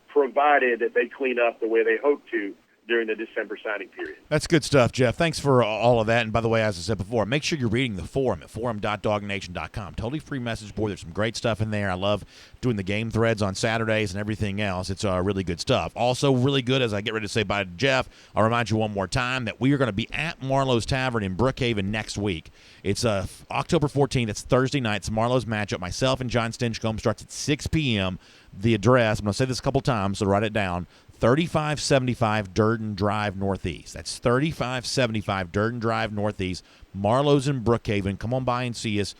provided that they clean up the way they hope to during the December signing period. That's good stuff, Jeff. Thanks for all of that. And by the way, as I said before, make sure you're reading the forum at forum.DawgNation.com. Totally free message board. There's some great stuff in there. I love doing the game threads on Saturdays and everything else. It's really good stuff. Also really good, as I get ready to say bye to Jeff, I'll remind you one more time that we are going to be at Marlowe's Tavern in Brookhaven next week. It's October 14th. It's Thursday night. It's Marlowe's matchup. Myself and John Stinchcomb starts at 6 p.m. The address, I'm going to say this a couple times, so write it down, 3575 Durden Drive Northeast. That's 3575 Durden Drive Northeast. Marlowe's in Brookhaven. Come on by and see us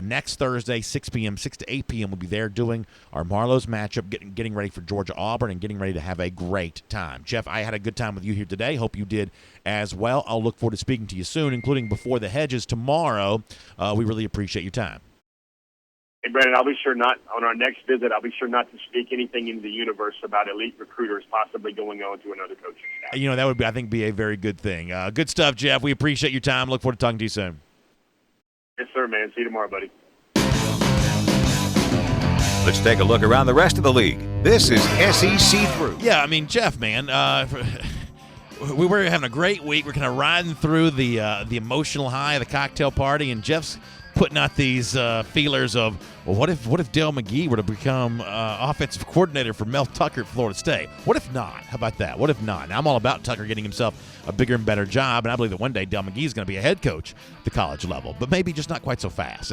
next Thursday, 6 p.m., 6 to 8 p.m. We'll be there doing our Marlowe's matchup, getting ready for Georgia-Auburn and getting ready to have a great time. Jeff, I had a good time with you here today. Hope you did as well. I'll look forward to speaking to you soon, including Before the Hedges tomorrow. We really appreciate your time. Hey, Brandon, I'll be sure not, on our next visit, I'll be sure not to speak anything into the universe about elite recruiters possibly going on to another coaching staff. You know, that would, I think, be a very good thing. Good stuff, Jeff. We appreciate your time. Look forward to talking to you soon. Yes, sir, man. See you tomorrow, buddy. Let's take a look around the rest of the league. This is SEC Through. Yeah, I mean, Jeff, man, we were having a great week. We're kind of riding through the emotional high of the cocktail party, and Jeff's putting out these feelers of, well, what if Dale McGee were to become offensive coordinator for Mel Tucker at Florida State? What if not? How about that? What if not? Now, I'm all about Tucker getting himself a bigger and better job, and I believe that one day Dale McGee is going to be a head coach at the college level, but maybe just not quite so fast.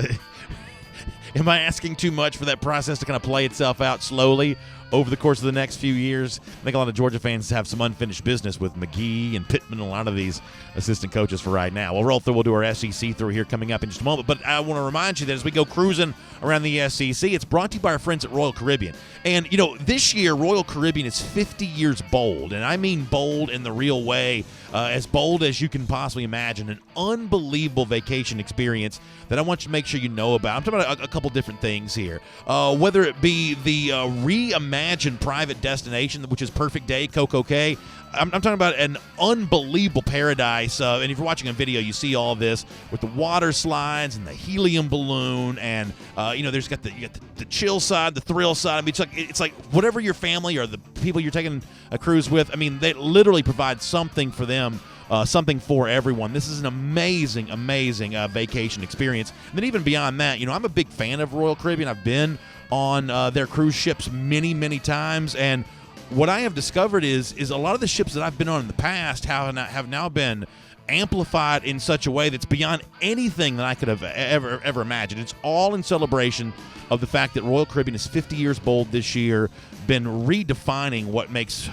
Am I asking too much for that process to kind of play itself out slowly over the course of the next few years? I think a lot of Georgia fans have some unfinished business with McGee and Pittman and a lot of these assistant coaches for right now. We'll roll through. We'll do our SEC through here coming up in just a moment. But I want to remind you that as we go cruising around the SEC, it's brought to you by our friends at Royal Caribbean. And, you know, this year Royal Caribbean is 50 years bold, and I mean bold in the real way, as bold as you can possibly imagine. An unbelievable vacation experience that I want you to make sure you know about. I'm talking about a couple different things here. Whether it be the reimagined private destination, which is Perfect Day, Coco Cay. I'm talking about an unbelievable paradise. And if you're watching a video, you see all this with the water slides and the helium balloon, and you know, you got the chill side, the thrill side. I mean, it's like whatever your family or the people you're taking a cruise with. I mean, they literally provide something for them. Something for everyone. This is an amazing, amazing vacation experience. And then even beyond that, you know, I'm a big fan of Royal Caribbean. I've been on their cruise ships many, many times, and what I have discovered is a lot of the ships that I've been on in the past have now been amplified in such a way that's beyond anything that I could have ever imagined. It's all in celebration of the fact that Royal Caribbean is 50 years bold this year, been redefining what makes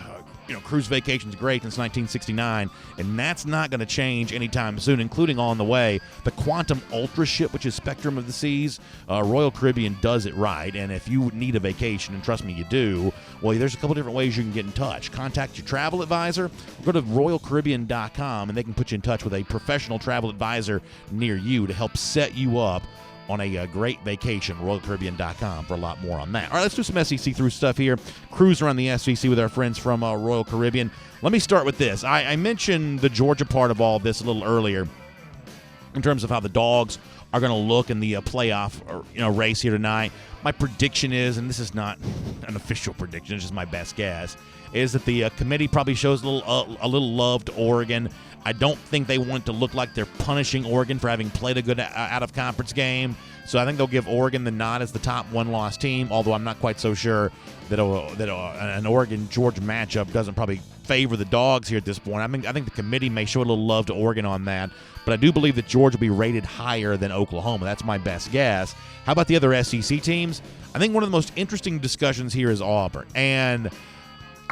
cruise vacations great since 1969, and that's not going to change anytime soon, including on the way the Quantum Ultra ship, which is Spectrum of the Seas. Royal Caribbean does it right, and if you need a vacation, and trust me, you do, well, there's a couple different ways you can get in touch. Contact your travel advisor. Go to RoyalCaribbean.com, and they can put you in touch with a professional travel advisor near you to help set you up on a great vacation. RoyalCaribbean.com for a lot more on that. All right, let's do some SEC through stuff here. Cruise around the SEC with our friends from Royal Caribbean. Let me start with this. I mentioned the Georgia part of all this a little earlier in terms of how the Dogs are going to look in the playoff race here tonight. My prediction is, and this is not an official prediction, it's just my best guess, is that the committee probably shows a little love to Oregon. I don't think they want to look like they're punishing Oregon for having played a good out-of-conference game. So I think they'll give Oregon the nod as the top one-loss team, although I'm not quite so sure that an Oregon-Georgia matchup doesn't probably favor the Dogs here at this point. I think the committee may show a little love to Oregon on that, but I do believe that Georgia will be rated higher than Oklahoma. That's my best guess. How about the other SEC teams? I think one of the most interesting discussions here is Auburn, and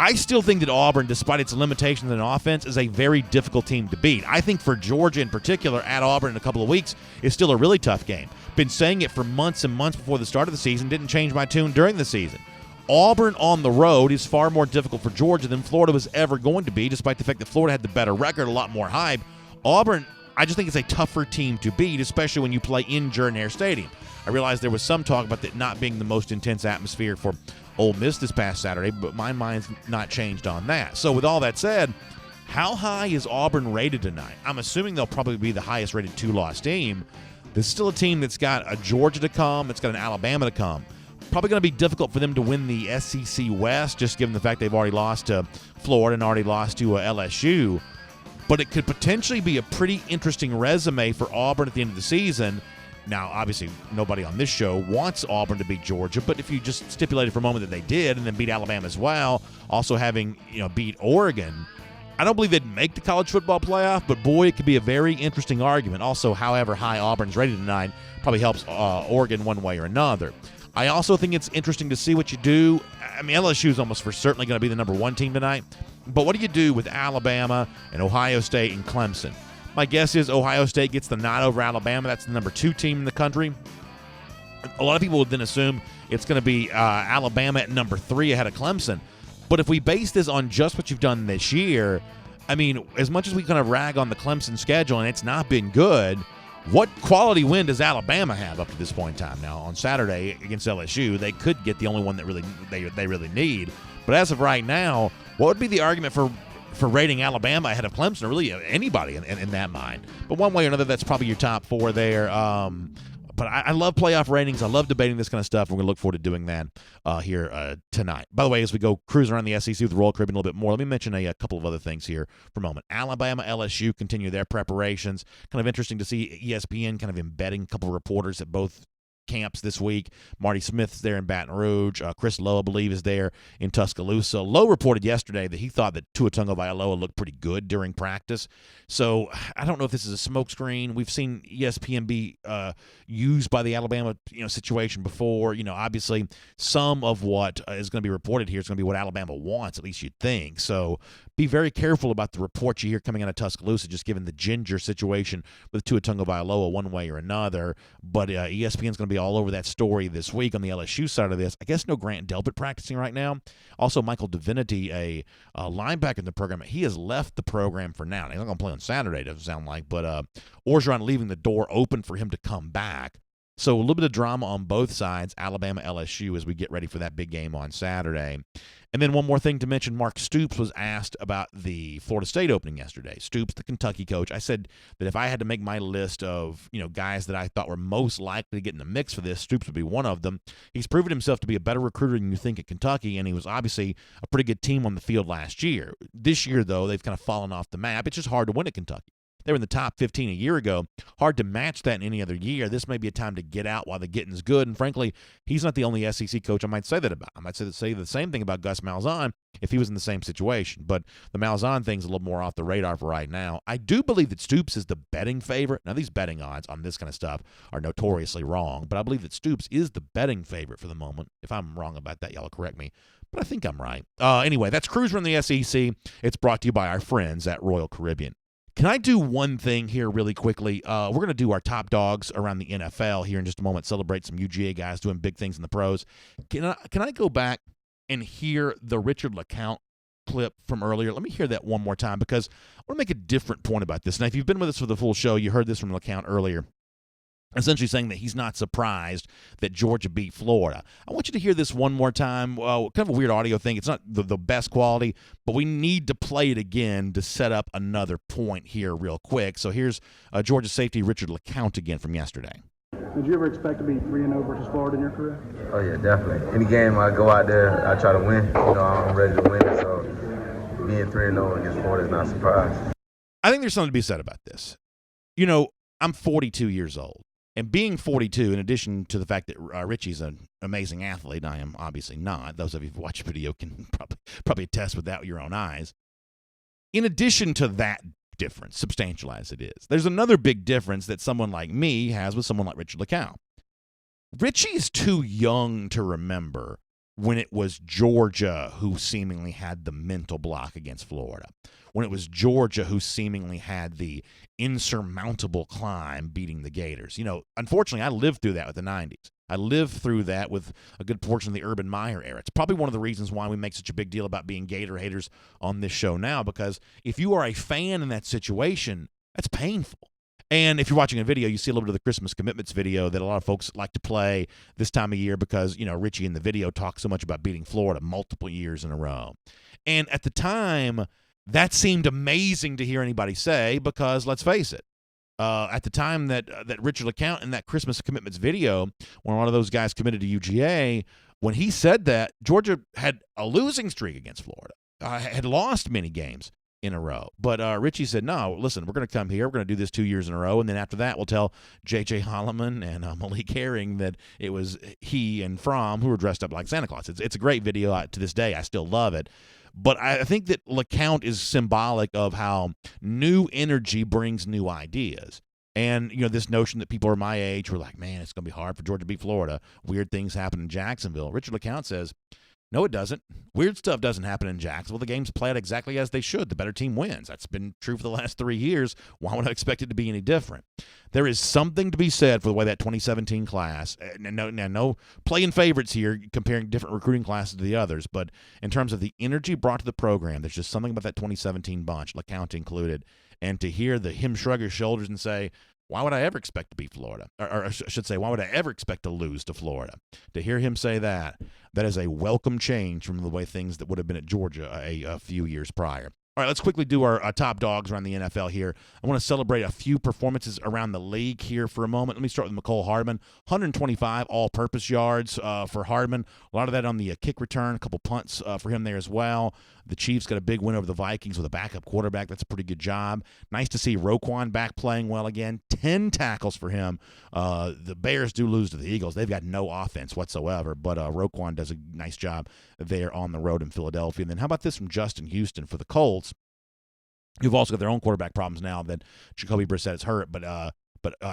I still think that Auburn, despite its limitations in offense, is a very difficult team to beat. I think for Georgia in particular, at Auburn in a couple of weeks, is still a really tough game. Been saying it for months and months before the start of the season, didn't change my tune during the season. Auburn on the road is far more difficult for Georgia than Florida was ever going to be, despite the fact that Florida had the better record, a lot more hype. Auburn, I just think it's a tougher team to beat, especially when you play in Jordan-Hare Stadium. I realized there was some talk about that not being the most intense atmosphere for Ole Miss this past Saturday, but my mind's not changed on that. So with all that said, how high is Auburn rated tonight? I'm assuming they'll probably be the highest rated 2-loss team. There's still a team that's got a Georgia to come, it's got an Alabama to come. Probably going to be difficult for them to win the SEC West, just given the fact they've already lost to Florida and already lost to LSU. But it could potentially be a pretty interesting resume for Auburn at the end of the season. Now, obviously, nobody on this show wants Auburn to beat Georgia, but if you just stipulated for a moment that they did and then beat Alabama as well, also having beat Oregon, I don't believe they'd make the college football playoff, but boy, it could be a very interesting argument. Also, however high Auburn's rated tonight probably helps Oregon one way or another. I also think it's interesting to see what you do. I mean, LSU is almost for certainly going to be the number 1 team tonight, but what do you do with Alabama and Ohio State and Clemson? My guess is Ohio State gets the nod over Alabama. That's the number 2 team in the country. A lot of people would then assume it's going to be Alabama at number 3 ahead of Clemson. But if we base this on just what you've done this year, I mean, as much as we kind of rag on the Clemson schedule and it's not been good, what quality win does Alabama have up to this point in time? Now, on Saturday against LSU, they could get the only one that really they really need. But as of right now, what would be the argument for rating Alabama ahead of Clemson, or really anybody in that mind? But one way or another, that's probably your top 4 there. But I love playoff ratings. I love debating this kind of stuff. We're going to look forward to doing that here tonight. By the way, as we go cruising around the SEC with the Royal Caribbean a little bit more, let me mention a couple of other things here for a moment. Alabama, LSU continue their preparations. Kind of interesting to see ESPN kind of embedding a couple of reporters at both camps this week. Marty Smith's there in Baton Rouge. Chris Lowe, I believe, is there in Tuscaloosa. Lowe reported yesterday that he thought that Tua Tagovailoa looked pretty good during practice. So I don't know if this is a smokescreen. We've seen ESPN be used by the Alabama situation before. Obviously some of what is going to be reported here is going to be what Alabama wants, at least you'd think. So be very careful about the reports you hear coming out of Tuscaloosa, just given the ginger situation with Tua Tagovailoa one way or another. But ESPN's going to be all over that story this week on the LSU side of this. I guess no Grant Delpit practicing right now. Also, Michael Divinity, a linebacker in the program, he has left the program for now. He's not going to play on Saturday, doesn't sound like, but Orgeron leaving the door open for him to come back. So a little bit of drama on both sides, Alabama, LSU, as we get ready for that big game on Saturday. And then one more thing to mention, Mark Stoops was asked about the Florida State opening yesterday. Stoops, the Kentucky coach. I said that if I had to make my list of guys that I thought were most likely to get in the mix for this, Stoops would be one of them. He's proven himself to be a better recruiter than you think at Kentucky, and he was obviously a pretty good team on the field last year. This year, though, they've kind of fallen off the map. It's just hard to win at Kentucky. They were in the top 15 a year ago. Hard to match that in any other year. This may be a time to get out while the getting's good. And frankly, he's not the only SEC coach I might say that about. I might say the same thing about Gus Malzahn if he was in the same situation. But the Malzahn thing's a little more off the radar for right now. I do believe that Stoops is the betting favorite. Now, these betting odds on this kind of stuff are notoriously wrong, but I believe that Stoops is the betting favorite for the moment. If I'm wrong about that, y'all will correct me. But I think I'm right. Anyway, that's Cruiser in the SEC. It's brought to you by our friends at Royal Caribbean. Can I do one thing here really quickly? We're going to do our top dogs around the NFL here in just a moment, celebrate some UGA guys doing big things in the pros. Can I go back and hear the Richard LeCounte clip from earlier? Let me hear that one more time because I want to make a different point about this. Now, if you've been with us for the full show, you heard this from LeCounte earlier, essentially saying that he's not surprised that Georgia beat Florida. I want you to hear this one more time. Kind of a weird audio thing. It's not the best quality, but we need to play it again to set up another point here real quick. So here's Georgia safety Richard LeCounte again from yesterday. Did you ever expect to be 3-0 versus Florida in your career? Oh, yeah, definitely. Any game I go out there, I try to win. I'm ready to win. So being 3-0 against Florida is not a surprise. I think there's something to be said about this. I'm 42 years old. And being 42, in addition to the fact that Richie's an amazing athlete, I am obviously not. Those of you who watch video can probably attest with that with your own eyes. In addition to that difference, substantial as it is, there's another big difference that someone like me has with someone like Richard LeCounte. Richie is too young to remember when it was Georgia who seemingly had the mental block against Florida, when it was Georgia who seemingly had the insurmountable climb beating the Gators. Unfortunately, I lived through that with the 90s. I lived through that with a good portion of the Urban Meyer era. It's probably one of the reasons why we make such a big deal about being Gator haters on this show now, because if you are a fan in that situation, that's painful. And if you're watching a video, you see a little bit of the Christmas commitments video that a lot of folks like to play this time of year because, Richie in the video talks so much about beating Florida multiple years in a row. And at the time, that seemed amazing to hear anybody say because, let's face it, at the time that Richard LeCounte in that Christmas commitments video, when one of those guys committed to UGA, when he said that, Georgia had a losing streak against Florida, had lost many games in a row. But Richie said, no, listen, we're going to come here. We're going to do this 2 years in a row. And then after that, we'll tell J.J. Holloman and Malik Herring that it was he and Fromm who were dressed up like Santa Claus. It's a great video. To this day, I still love it. But I think that LeCounte is symbolic of how new energy brings new ideas. And, this notion that people are my age who are like, man, it's going to be hard for Georgia to beat Florida. Weird things happen in Jacksonville. Richard LeCounte says, no, it doesn't. Weird stuff doesn't happen in Jacksonville. The games play out exactly as they should. The better team wins. That's been true for the last 3 years. Why would I expect it to be any different? There is something to be said for the way that 2017 class, no playing favorites here, comparing different recruiting classes to the others, but in terms of the energy brought to the program, there's just something about that 2017 bunch, LeCounte included, and to hear him shrug his shoulders and say, why would I ever expect to beat Florida? Or I should say, why would I ever expect to lose to Florida? To hear him say that is a welcome change from the way things that would have been at Georgia a few years prior. All right, let's quickly do our top dogs around the NFL here. I want to celebrate a few performances around the league here for a moment. Let me start with Mecole Hardman. 125 all-purpose yards for Hardman. A lot of that on the kick return, a couple punts for him there as well. The Chiefs got a big win over the Vikings with a backup quarterback. That's a pretty good job. Nice to see Roquan back playing well again. 10 tackles for him. The Bears do lose to the Eagles. They've got no offense whatsoever, but Roquan does a nice job there on the road in Philadelphia. And then how about this from Justin Houston for the Colts, who've also got their own quarterback problems now that Jacoby Brissett is hurt, but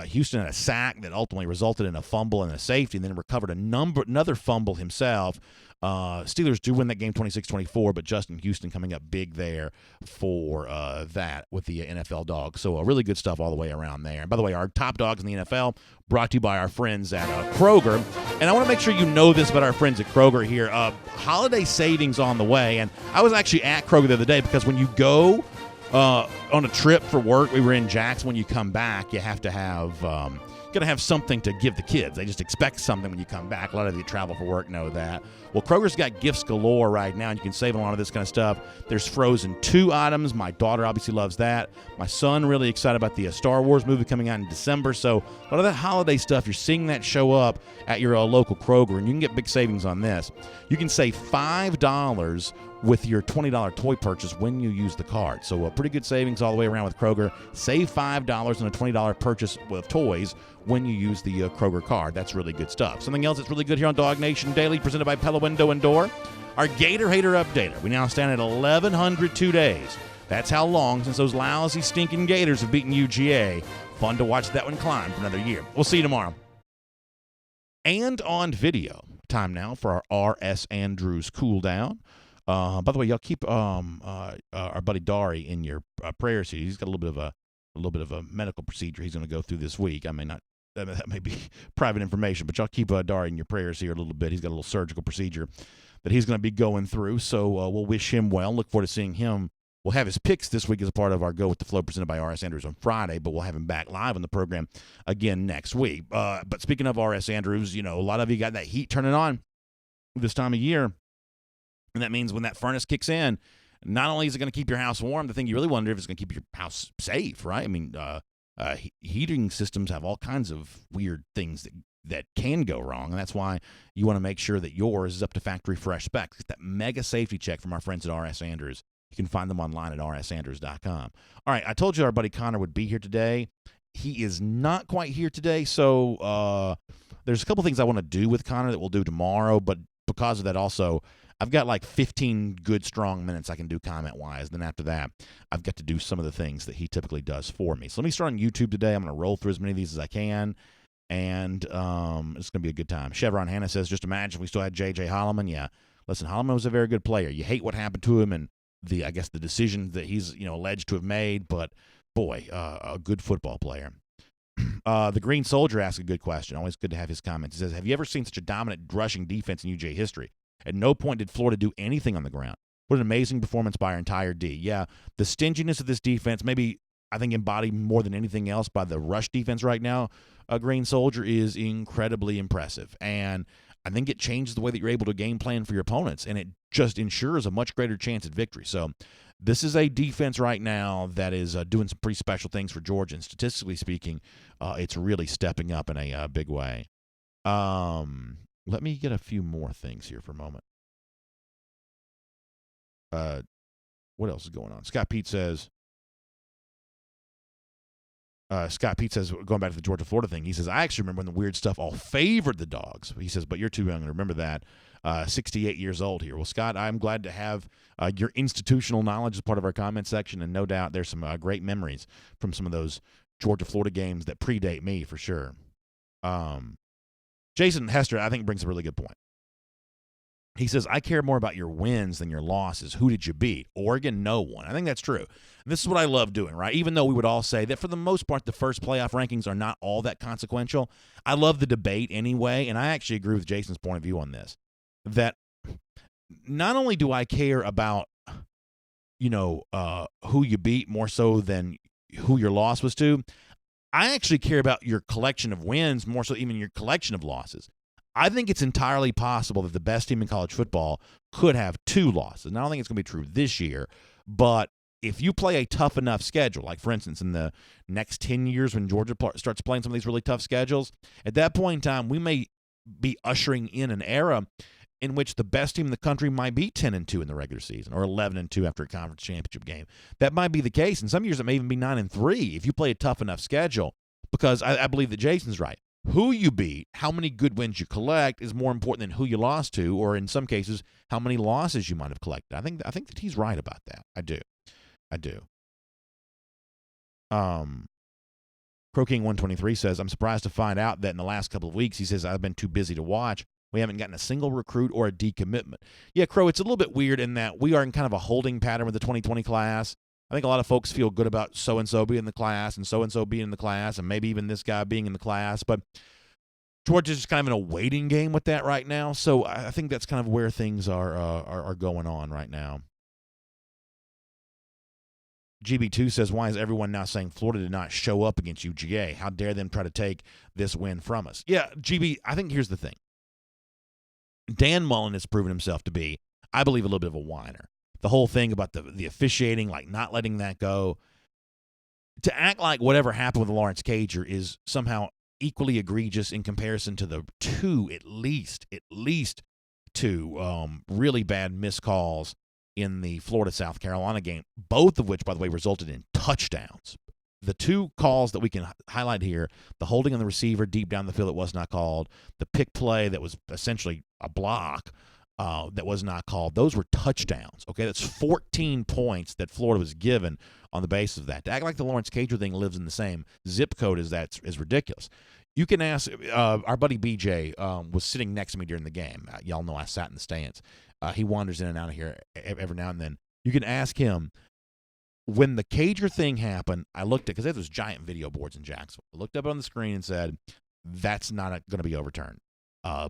Houston had a sack that ultimately resulted in a fumble and a safety, and then recovered another fumble himself. Steelers do win that game 26-24, but Justin Houston coming up big there for that with the NFL Dogs. So really good stuff all the way around there. And by the way, our top dogs in the NFL brought to you by our friends at KROGER. And I want to make sure you know this about our friends at KROGER here. Holiday savings on the way. And I was actually at KROGER the other day because when you go on a trip for work, we were in Jackson. When you come back, you have to have gotta have something to give the kids. They just expect something when you come back. A lot of you travel for work know that. Well, Kroger's got gifts galore right now, and you can save on a lot of this kind of stuff. There's Frozen 2 items. My daughter obviously loves that. My son really excited about the Star Wars movie coming out in December. So a lot of that holiday stuff, you're seeing that show up at your local Kroger, and you can get big savings on this. You can save $5 with your $20 toy purchase when you use the card. So pretty good savings all the way around with Kroger. Save $5 on a $20 purchase with toys when you use the Kroger card. That's really good stuff. Something else that's really good here on DawgNation Daily, presented by Pella Window and Door, our Gator Hater Updater. We now stand at 1,102 days. That's how long since those lousy, stinking Gators have beaten UGA. Fun to watch that one climb for another year. We'll see you tomorrow. And on video, time now for our R.S. Andrews cool down. By the way, y'all keep our buddy Dari in your prayers here. He's got a little bit of a medical procedure he's going to go through this week. I may not. That may be private information, but y'all keep Dari in your prayers here a little bit. He's got a little surgical procedure that he's going to be going through, so we'll wish him well. Look forward to seeing him. We'll have his picks this week as a part of our Go With The Flow presented by R.S. Andrews on Friday, but we'll have him back live on the program again next week. But speaking of R.S. Andrews, a lot of you got that heat turning on this time of year, and that means when that furnace kicks in, not only is it going to keep your house warm, the thing you really wonder if it's going to keep your house safe, right? I mean, heating systems have all kinds of weird things that can go wrong, and that's why you want to make sure that yours is up to factory fresh specs. Get that mega safety check from our friends at R.S. Andrews. You can find them online at rsanders.com. All right, I told you our buddy Connor would be here today. He is not quite here today, so there's a couple things I want to do with Connor that we'll do tomorrow, but because of that also, I've got like 15 good, strong minutes I can do comment-wise. Then after that, I've got to do some of the things that he typically does for me. So let me start on YouTube today. I'm going to roll through as many of these as I can, and it's going to be a good time. Chevron Hannah says, just imagine if we still had J.J. Holloman. Yeah, listen, Holloman was a very good player. You hate what happened to him and the decisions that he's alleged to have made, but boy, a good football player. The Green Soldier asks a good question. Always good to have his comments. He says, have you ever seen such a dominant rushing defense in UGA history? At no point did Florida do anything on the ground. What an amazing performance by our entire D. Yeah, the stinginess of this defense, maybe I think embodied more than anything else by the rush defense right now, Green Soldier, is incredibly impressive. And I think it changes the way that you're able to game plan for your opponents, and it just ensures a much greater chance at victory. So this is a defense right now that is doing some pretty special things for Georgia, and statistically speaking, it's really stepping up in a big way. Let me get a few more things here for a moment. What else is going on? Scott Pete says, going back to the Georgia-Florida thing, he says, I actually remember when the weird stuff all favored the Dogs. He says, but you're too young to remember that. 68 years old here. Well, Scott, I'm glad to have your institutional knowledge as part of our comment section, and no doubt there's some great memories from some of those Georgia-Florida games that predate me for sure. Jason Hester, I think, brings a really good point. He says, I care more about your wins than your losses. Who did you beat? Oregon, no one. I think that's true. And this is what I love doing, right? Even though we would all say that for the most part, the first playoff rankings are not all that consequential, I love the debate anyway, and I actually agree with Jason's point of view on this, that not only do I care about, who you beat more so than who your loss was to, I actually care about your collection of wins more so even your collection of losses. I think it's entirely possible that the best team in college football could have 2 losses. Now, I don't think it's going to be true this year, but if you play a tough enough schedule, like, for instance, in the next 10 years when Georgia starts playing some of these really tough schedules, at that point in time, we may be ushering in an era in which the best team in the country might be 10-2 in the regular season or 11-2 after a conference championship game. That might be the case. In some years, it may even be 9-3 if you play a tough enough schedule, because I believe that Jason's right. Who you beat, how many good wins you collect is more important than who you lost to, or in some cases, how many losses you might have collected. I think that he's right about that. I do. Croking 123 says, I'm surprised to find out that in the last couple of weeks, he says, I've been too busy to watch. We haven't gotten a single recruit or a decommitment. Yeah, Crow, it's a little bit weird in that we are in kind of a holding pattern with the 2020 class. I think a lot of folks feel good about so-and-so being in the class and so-and-so being in the class and maybe even this guy being in the class. But Georgia's just kind of in a waiting game with that right now. So I think that's kind of where things are going on right now. GB2 says, why is everyone now saying Florida did not show up against UGA? How dare them try to take this win from us? Yeah, GB, I think here's the thing. Dan Mullen has proven himself to be, I believe, a little bit of a whiner. The whole thing about the officiating, like not letting that go, to act like whatever happened with Lawrence Cager is somehow equally egregious in comparison to the at least two really bad missed calls in the Florida-South Carolina game, both of which, by the way, resulted in touchdowns. The 2 calls that we can highlight here, the holding on the receiver deep down the field that was not called, the pick play that was essentially a block that was not called, those were touchdowns. Okay, that's 14 points that Florida was given on the basis of that. To act like the Lawrence Cager thing lives in the same zip code as that is ridiculous. You can ask, our buddy BJ was sitting next to me during the game. Y'all know I sat in the stands. He wanders in and out of here every now and then. You can ask him, when the Cager thing happened, I looked at, because there's those giant video boards in Jacksonville. I looked up on the screen and said, that's not going to be overturned.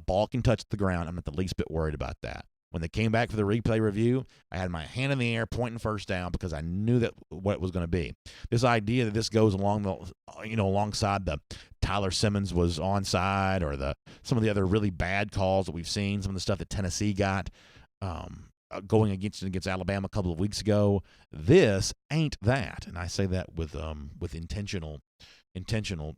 Ball can touch the ground. I'm not the least bit worried about that. When they came back for the replay review, I had my hand in the air pointing first down because I knew that what it was going to be. This idea that this goes alongside the Tyler Simmons was onside, or some of the other really bad calls that we've seen, some of the stuff that Tennessee got going against Alabama a couple of weeks ago. This ain't that, and I say that with intentional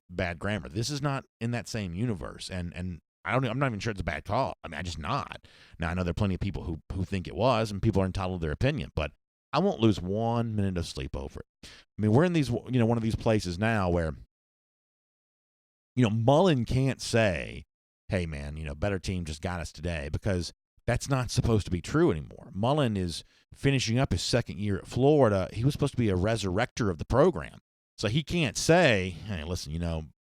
bad grammar. This is not in that same universe, and I'm not even sure it's a bad call. I mean, I'm just not. Now, I know there are plenty of people who think it was, and people are entitled to their opinion, but I won't lose 1 minute of sleep over it. I mean, we're in these, one of these places now where, Mullen can't say, hey, man, better team just got us today, because that's not supposed to be true anymore. Mullen is finishing up his second year at Florida. He was supposed to be a resurrector of the program. So he can't say, hey, listen,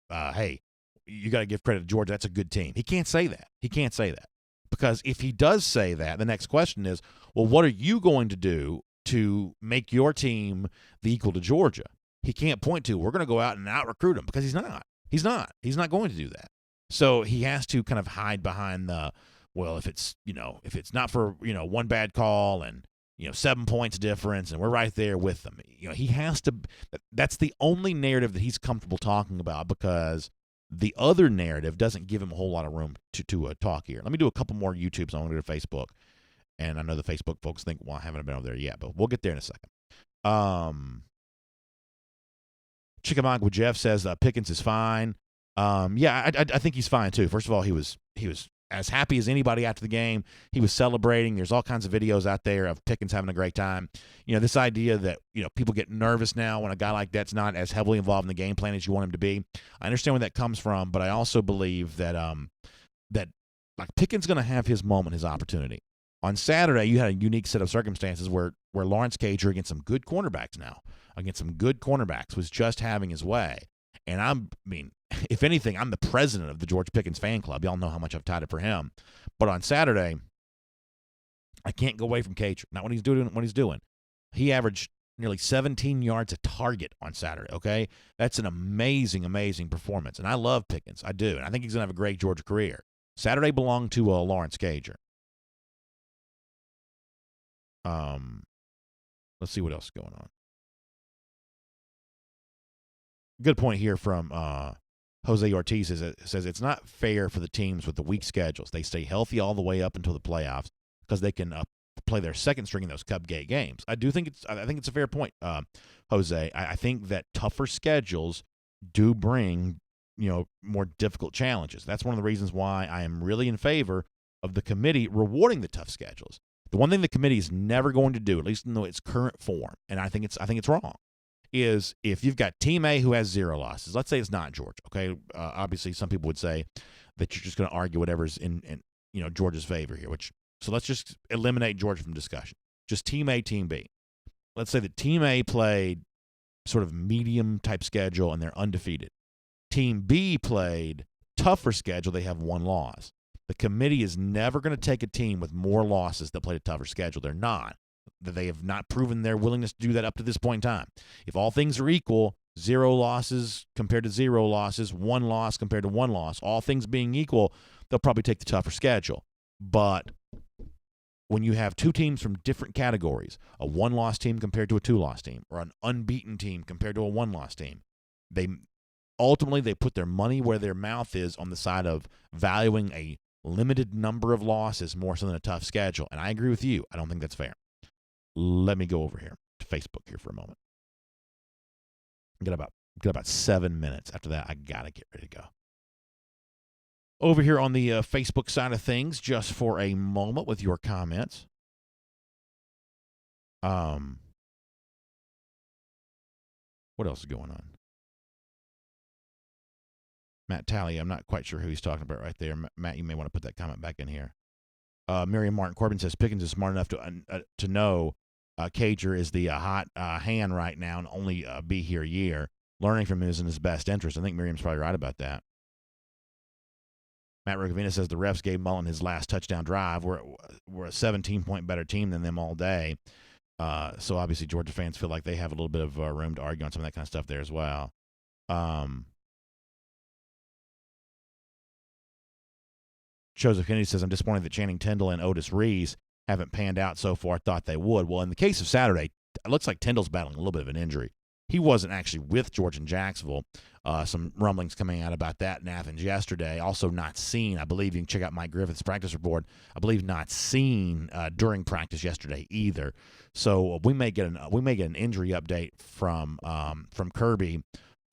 hey, you got to give credit to Georgia. That's a good team. He can't say that. Because if he does say that, the next question is, well, what are you going to do to make your team the equal to Georgia? He can't point to, we're going to go out and out-recruit him, because he's not. He's not going to do that. So he has to kind of hide behind the, well, if it's not for, one bad call and 7 points difference, and we're right there with them. He has to. That's the only narrative that he's comfortable talking about, because the other narrative doesn't give him a whole lot of room to talk here. Let me do a couple more YouTubes. I want to go to Facebook, and I know the Facebook folks think, well, I haven't been over there yet, but we'll get there in a second. Chickamauga Jeff says Pickens is fine. I think he's fine too. First of all, he was as happy as anybody after the game. He was celebrating. There's all kinds of videos out there of Pickens having a great time. This idea that people get nervous now when a guy like that's not as heavily involved in the game plan as you want him to be. I understand where that comes from, but I also believe that that like Pickens going to have his moment, his opportunity. On Saturday, you had a unique set of circumstances where Lawrence KROGER, against some good cornerbacks was just having his way. And if anything, I'm the president of the George Pickens fan club. Y'all know how much I've touted for him. But on Saturday, I can't go away from KROGER. Not what he's doing. He averaged nearly 17 yards a target on Saturday, okay? That's an amazing, amazing performance. And I love Pickens. I do. And I think he's going to have a great Georgia career. Saturday belonged to Lawrence KROGER. Let's see what else is going on. Good point here from Jose Ortiz says it's not fair for the teams with the weak schedules. They stay healthy all the way up until the playoffs because they can play their second string in those cupcake games. I think it's a fair point, Jose. I think that tougher schedules do bring more difficult challenges. That's one of the reasons why I am really in favor of the committee rewarding the tough schedules. The one thing the committee is never going to do, at least in its current form, and I think it's wrong, is if you've got Team A who has 0 losses. Let's say it's not Georgia. Okay, obviously some people would say that you're just going to argue whatever's in Georgia's favor here. So let's just eliminate Georgia from discussion. Just Team A, Team B. Let's say that Team A played sort of medium type schedule and they're undefeated. Team B played tougher schedule. They have 1 loss. The committee is never going to take a team with more losses that played a tougher schedule. They're not. They have not proven their willingness to do that up to this point in time. If all things are equal, 0 losses compared to 0 losses, 1 loss compared to 1 loss, all things being equal, they'll probably take the tougher schedule. But when you have 2 teams from different categories, a 1-loss team compared to a 2-loss team, or an unbeaten team compared to a 1-loss team, they put their money where their mouth is on the side of valuing a limited number of losses more so than a tough schedule. And I agree with you. I don't think that's fair. Let me go over here to Facebook here for a moment. Got about 7 minutes. After that, I got to get ready to go. Over here on the Facebook side of things, just for a moment with your comments. What else is going on? Matt Talley, I'm not quite sure who he's talking about right there. Matt, you may want to put that comment back in here. Miriam Martin Corbin says Pickens is smart enough to know KROGER is the hot hand right now and only be here a year. Learning from him is in his best interest. I think Miriam's probably right about that. Matt Rugavina says the refs gave Mullen his last touchdown drive. We're a 17-point better team than them all day. So obviously Georgia fans feel like they have a little bit of room to argue on some of that kind of stuff there as well. Joseph Kennedy says, I'm disappointed that Channing Tindall and Otis Reese haven't panned out so far. I thought they would. Well, in the case of Saturday, it looks like Tindall's battling a little bit of an injury. He wasn't actually with Georgia and Jacksonville. Some rumblings coming out about that in Athens yesterday. Also not seen, I believe, you can check out Mike Griffith's practice report, I believe not seen during practice yesterday either. So we may get an injury update from Kirby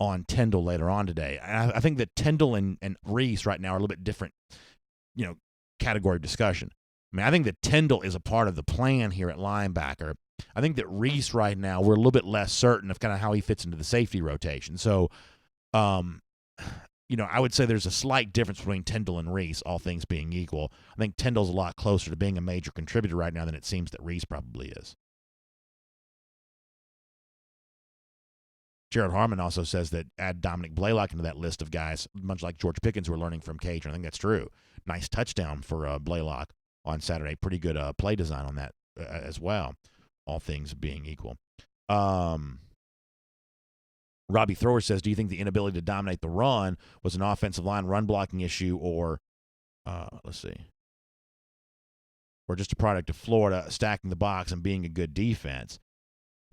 on Tindall later on today. I think that Tindall and Reese right now are a little bit different, category of discussion. I mean, I think that Tindall is a part of the plan here at linebacker. I think that Reese right now, we're a little bit less certain of kind of how he fits into the safety rotation. So, I would say there's a slight difference between Tindall and Reese, all things being equal. I think Tindall's a lot closer to being a major contributor right now than it seems that Reese probably is. Jared Harmon also says that add Dominic Blaylock into that list of guys, much like George Pickens, who are learning from KROGER. I think that's true. Nice touchdown for Blaylock on Saturday. Pretty good play design on that as well, all things being equal. Robbie Thrower says, do you think the inability to dominate the run was an offensive line run blocking issue or, let's see. or just a product of Florida stacking the box and being a good defense?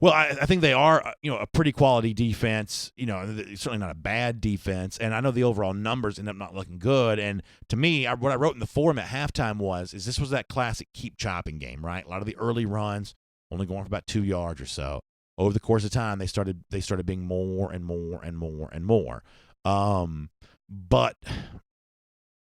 Well, I think they are, a pretty quality defense. Certainly not a bad defense. And I know the overall numbers end up not looking good. And to me, what I wrote in the forum at halftime is this was that classic keep chopping game, right? A lot of the early runs only going for about 2 yards or so. Over the course of time, they started being more and more and more and more. But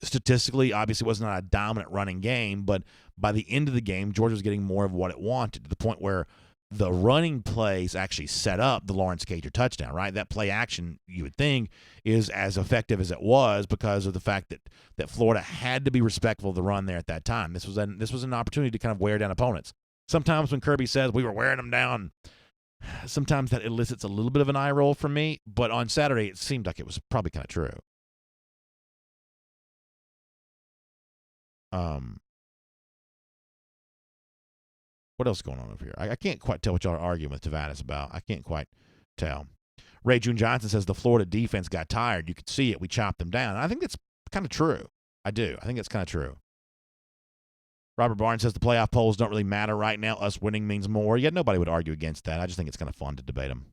statistically, obviously, it was not a dominant running game. But by the end of the game, Georgia was getting more of what it wanted, to the point where the running plays actually set up the Lawrence Cager touchdown, right? That play action, you would think, is as effective as it was because of the fact that Florida had to be respectful of the run there at that time. This was an opportunity to kind of wear down opponents. Sometimes when Kirby says we were wearing them down, sometimes that elicits a little bit of an eye roll from me, but on Saturday it seemed like it was probably kind of true. What else is going on over here? I can't quite tell what y'all are arguing with Tavares about. I can't quite tell. Ray June Johnson says the Florida defense got tired. You could see it. We chopped them down. And I think that's kind of true. I do. I think that's kind of true. Robert Barnes says the playoff polls don't really matter right now. Us winning means more. Yet nobody would argue against that. I just think it's kind of fun to debate them.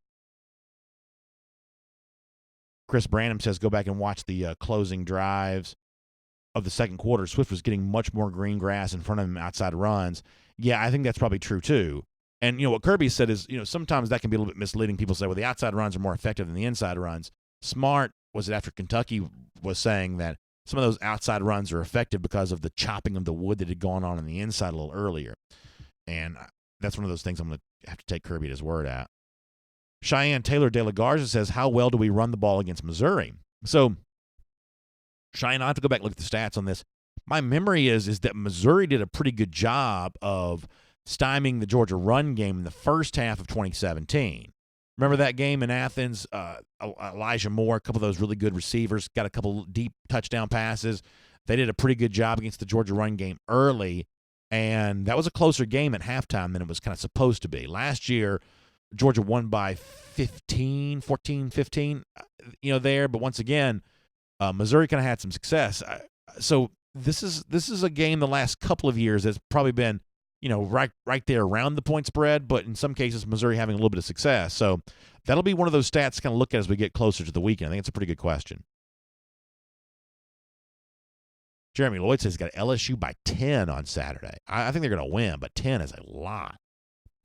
Chris Branham says go back and watch the closing drives of the second quarter. Swift was getting much more green grass in front of him outside runs. Yeah, I think that's probably true too. And what Kirby said is, sometimes that can be a little bit misleading. People say, well, the outside runs are more effective than the inside runs. Smart was it after Kentucky was saying that some of those outside runs are effective because of the chopping of the wood that had gone on the inside a little earlier. And that's one of those things I'm going to have to take Kirby at his word at. Cheyenne Taylor de la Garza says, how well do we run the ball against Missouri? So, Cheyenne, I'll have to go back and look at the stats on this. My memory is that Missouri did a pretty good job of stymieing the Georgia run game in the first half of 2017. Remember that game in Athens? Elijah Moore, a couple of those really good receivers, got a couple deep touchdown passes. They did a pretty good job against the Georgia run game early, and that was a closer game at halftime than it was kind of supposed to be. Last year, Georgia won by 14, 15, there. But once again, Missouri kind of had some success. So this is a game the last couple of years that's probably been, right there around the point spread, but in some cases Missouri having a little bit of success. So that'll be one of those stats to kind of look at as we get closer to the weekend. I think it's a pretty good question. Jeremy Lloyd says he's got LSU by 10 on Saturday. I think they're going to win, but 10 is a lot.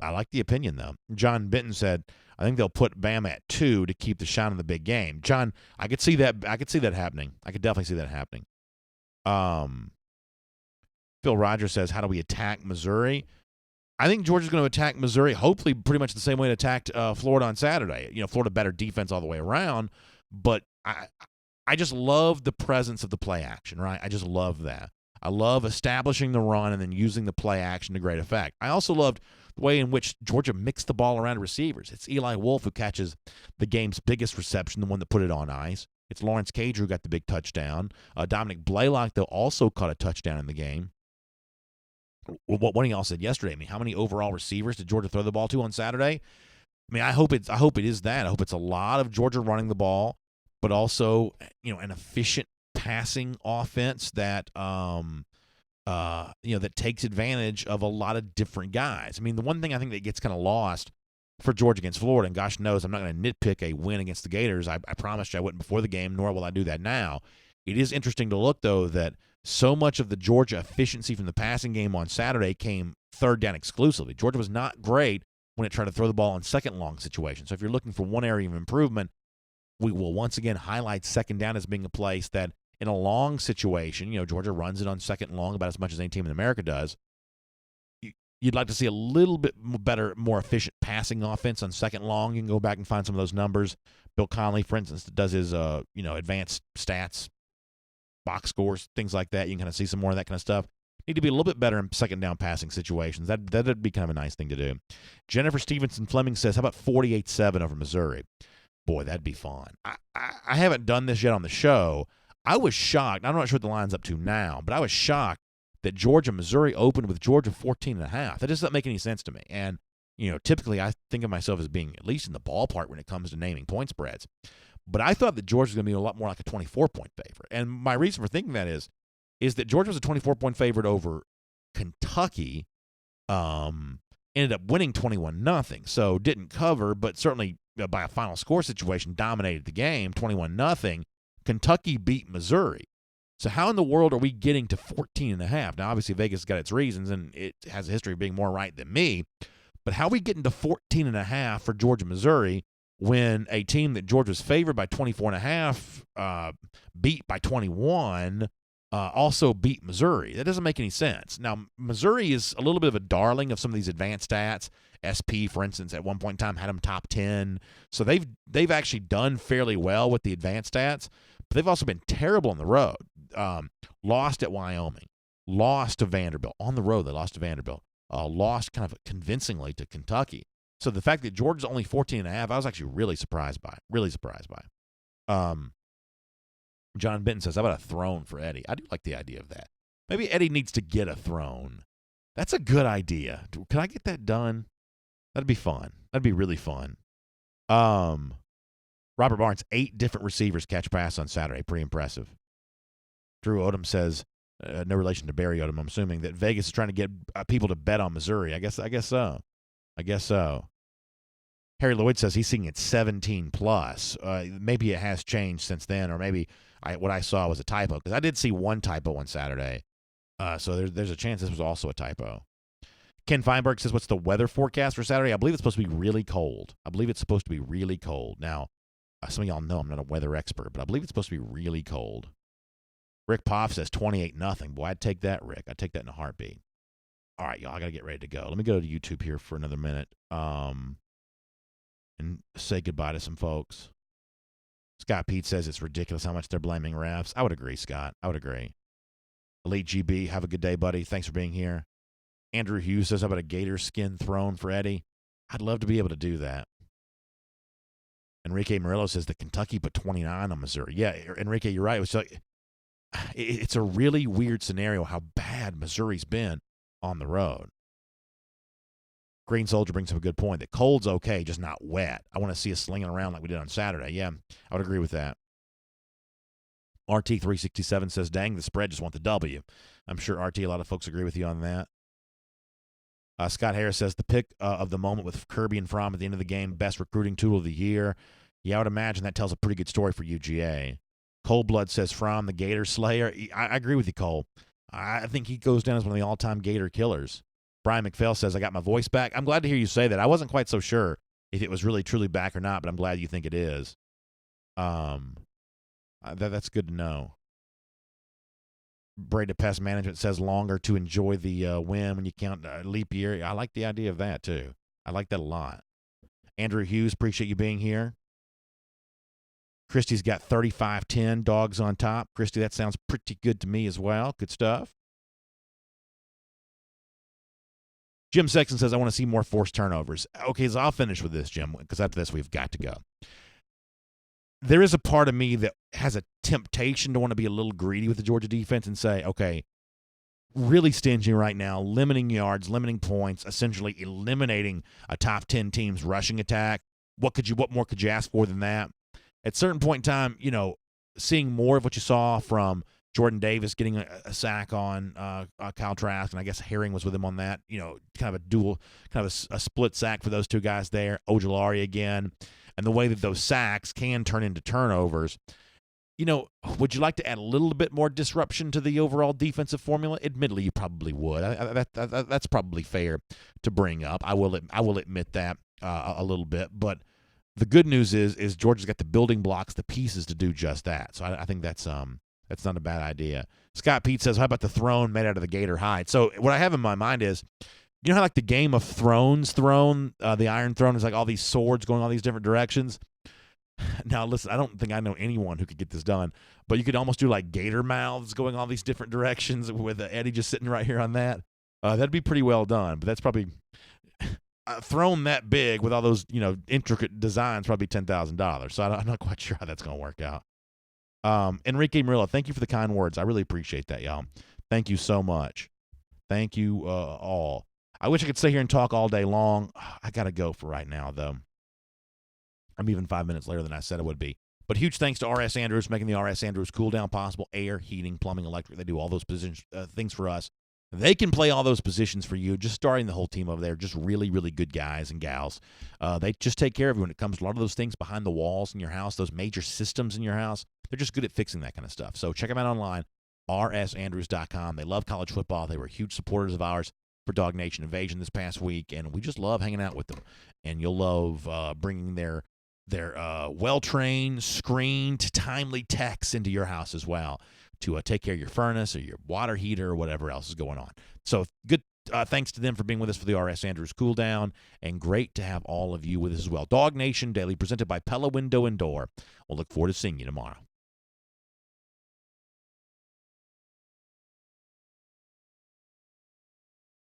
I like the opinion, though. John Benton said, I think they'll put Bama at 2 to keep the shine in the big game. John, I could see that happening. I could definitely see that happening. Phil Rogers says, how do we attack Missouri? I think Georgia's going to attack Missouri, hopefully pretty much the same way it attacked Florida on Saturday. Florida better defense all the way around, but I just love the presence of the play action, right? I just love that. I love establishing the run and then using the play action to great effect. I also loved the way in which Georgia mixed the ball around receivers. It's Eli Wolf who catches the game's biggest reception, the one that put it on ice. It's Lawrence Cager who got the big touchdown. Dominic Blaylock, though, also caught a touchdown in the game. What one of y'all said yesterday, how many overall receivers did Georgia throw the ball to on Saturday? I hope it is that. I hope it's a lot of Georgia running the ball, but also, an efficient passing offense that that takes advantage of a lot of different guys. The one thing I think that gets kind of lost for Georgia against Florida, and gosh knows I'm not going to nitpick a win against the Gators. I promised you I wouldn't before the game, nor will I do that now. It is interesting to look, though, that so much of the Georgia efficiency from the passing game on Saturday came third down exclusively. Georgia was not great when it tried to throw the ball in second long situations. So if you're looking for one area of improvement, we will once again highlight second down as being a place that in a long situation, Georgia runs it on second and long about as much as any team in America does. You'd like to see a little bit better, more efficient passing offense on second long. You can go back and find some of those numbers. Bill Connolly, for instance, does his advanced stats, box scores, things like that. You can kind of see some more of that kind of stuff. Need to be a little bit better in second down passing situations. That'd be kind of a nice thing to do. Jennifer Stevenson Fleming says, how about 48-7 over Missouri? Boy, that'd be fun. I haven't done this yet on the show. I was shocked. I'm not sure what the line's up to now, but I was shocked that Georgia-Missouri opened with Georgia 14.5. That just doesn't make any sense to me. And, typically I think of myself as being at least in the ballpark when it comes to naming point spreads. But I thought that Georgia was going to be a lot more like a 24-point favorite. And my reason for thinking that is that Georgia was a 24-point favorite over Kentucky ended up winning 21-0. So didn't cover, but certainly by a final score situation dominated the game, 21-0. Kentucky beat Missouri. So how in the world are we getting to 14.5? Now, obviously, Vegas got its reasons, and it has a history of being more right than me. But how are we getting to 14.5 for Georgia, Missouri, when a team that Georgia was favored by 24.5, beat by 21, also beat Missouri? That doesn't make any sense. Now, Missouri is a little bit of a darling of some of these advanced stats. SP, for instance, at one point in time had them top 10. So they've actually done fairly well with the advanced stats, but they've also been terrible on the road. Lost at Wyoming, lost to Vanderbilt. On the road, they lost to Vanderbilt. Lost kind of convincingly to Kentucky. So the fact that Georgia's only 14.5, I was actually really surprised by. John Benton says, how about a throne for Eddie? I do like the idea of that. Maybe Eddie needs to get a throne. That's a good idea. Can I get that done? That'd be fun. That'd be really fun. Robert Barnes, 8 different receivers catch pass on Saturday. Pretty impressive. Drew Odom says, no relation to Barry Odom, I'm assuming, that Vegas is trying to get people to bet on Missouri. I guess so. Harry Lloyd says he's seeing it 17 plus. Maybe it has changed since then, or maybe what I saw was a typo, because I did see one typo on Saturday. So there's a chance this was also a typo. Ken Feinberg says, what's the weather forecast for Saturday? I believe it's supposed to be really cold. Now, some of y'all know I'm not a weather expert, but I believe it's supposed to be really cold. Rick Poff says 28-0. Boy, I'd take that, Rick. I'd take that in a heartbeat. All right, y'all, I got to get ready to go. Let me go to YouTube here for another minute and say goodbye to some folks. Scott Pete says it's ridiculous how much they're blaming refs. I would agree, Scott. I would agree. Elite GB, have a good day, buddy. Thanks for being here. Andrew Hughes says, how about a gator skin throne for Eddie? I'd love to be able to do that. Enrique Murillo says that Kentucky put 29 on Missouri. Yeah, Enrique, you're right. It's a really weird scenario how bad Missouri's been on the road. Green Soldier brings up a good point that cold's okay, just not wet. I want to see us slinging around like we did on Saturday. Yeah, I would agree with that. RT367 says, dang, the spread, just want the W. I'm sure, RT, a lot of folks agree with you on that. Scott Harris says, the pick of the moment with Kirby and Fromm at the end of the game, best recruiting tool of the year. Yeah, I would imagine that tells a pretty good story for UGA. Cold Blood says, Fromm, the Gator Slayer. I agree with you, Cole. I think he goes down as one of the all-time Gator killers. Brian McPhail says, I got my voice back. I'm glad to hear you say that. I wasn't quite so sure if it was really, truly back or not, but I'm glad you think it is. That's good to know. Brady Pest Management says longer to enjoy the win when you count leap year. I like the idea of that, too. I like that a lot. Andrew Hughes, appreciate you being here. Christy's got 35-10, dogs on top. Christy, that sounds pretty good to me as well. Good stuff. Jim Sexton says, I want to see more forced turnovers. Okay, so I'll finish with this, Jim, because after this we've got to go. There is a part of me that has a temptation to want to be a little greedy with the Georgia defense and say, okay, really stingy right now, limiting yards, limiting points, essentially eliminating a top 10 team's rushing attack. What more could you ask for than that? At a certain point in time, seeing more of what you saw from Jordan Davis getting a sack on Kyle Trask, and I guess Herring was with him on that, kind of a split sack for those two guys there. Ojulari again. And the way that those sacks can turn into turnovers. Would you like to add a little bit more disruption to the overall defensive formula? Admittedly, you probably would. That's probably fair to bring up. I will admit that a little bit. But the good news is Georgia's got the building blocks, the pieces to do just that. So I think that's not a bad idea. Scott Pete says, how about the throne made out of the gator hide? So what I have in my mind is, you know how like the Game of Thrones throne, the Iron Throne is like all these swords going all these different directions? Now, listen, I don't think I know anyone who could get this done, but you could almost do like gator mouths going all these different directions with Eddie just sitting right here on that. That'd be pretty well done, but that's probably a throne that big with all those, intricate designs, probably $10,000. So I'm not quite sure how that's going to work out. Enrique Murillo, thank you for the kind words. I really appreciate that, y'all. Thank you so much. Thank you all. I wish I could stay here and talk all day long. I got to go for right now, though. I'm even 5 minutes later than I said I would be. But huge thanks to R.S. Andrews, making the R.S. Andrews cool down possible. Air, heating, plumbing, electric. They do all those things for us. They can play all those positions for you, just starting the whole team over there, just really, really good guys and gals. They just take care of you when it comes to a lot of those things behind the walls in your house, those major systems in your house. They're just good at fixing that kind of stuff. So check them out online, rsandrews.com. They love college football. They were huge supporters of ours for DawgNation Invasion this past week, and we just love hanging out with them. And you'll love bringing their well-trained, screened, timely techs into your house as well to take care of your furnace or your water heater or whatever else is going on. So good thanks to them for being with us for the R.S. Andrews Cool Down, and great to have all of you with us as well. DawgNation Daily, presented by Pella Window and Door. We'll look forward to seeing you tomorrow.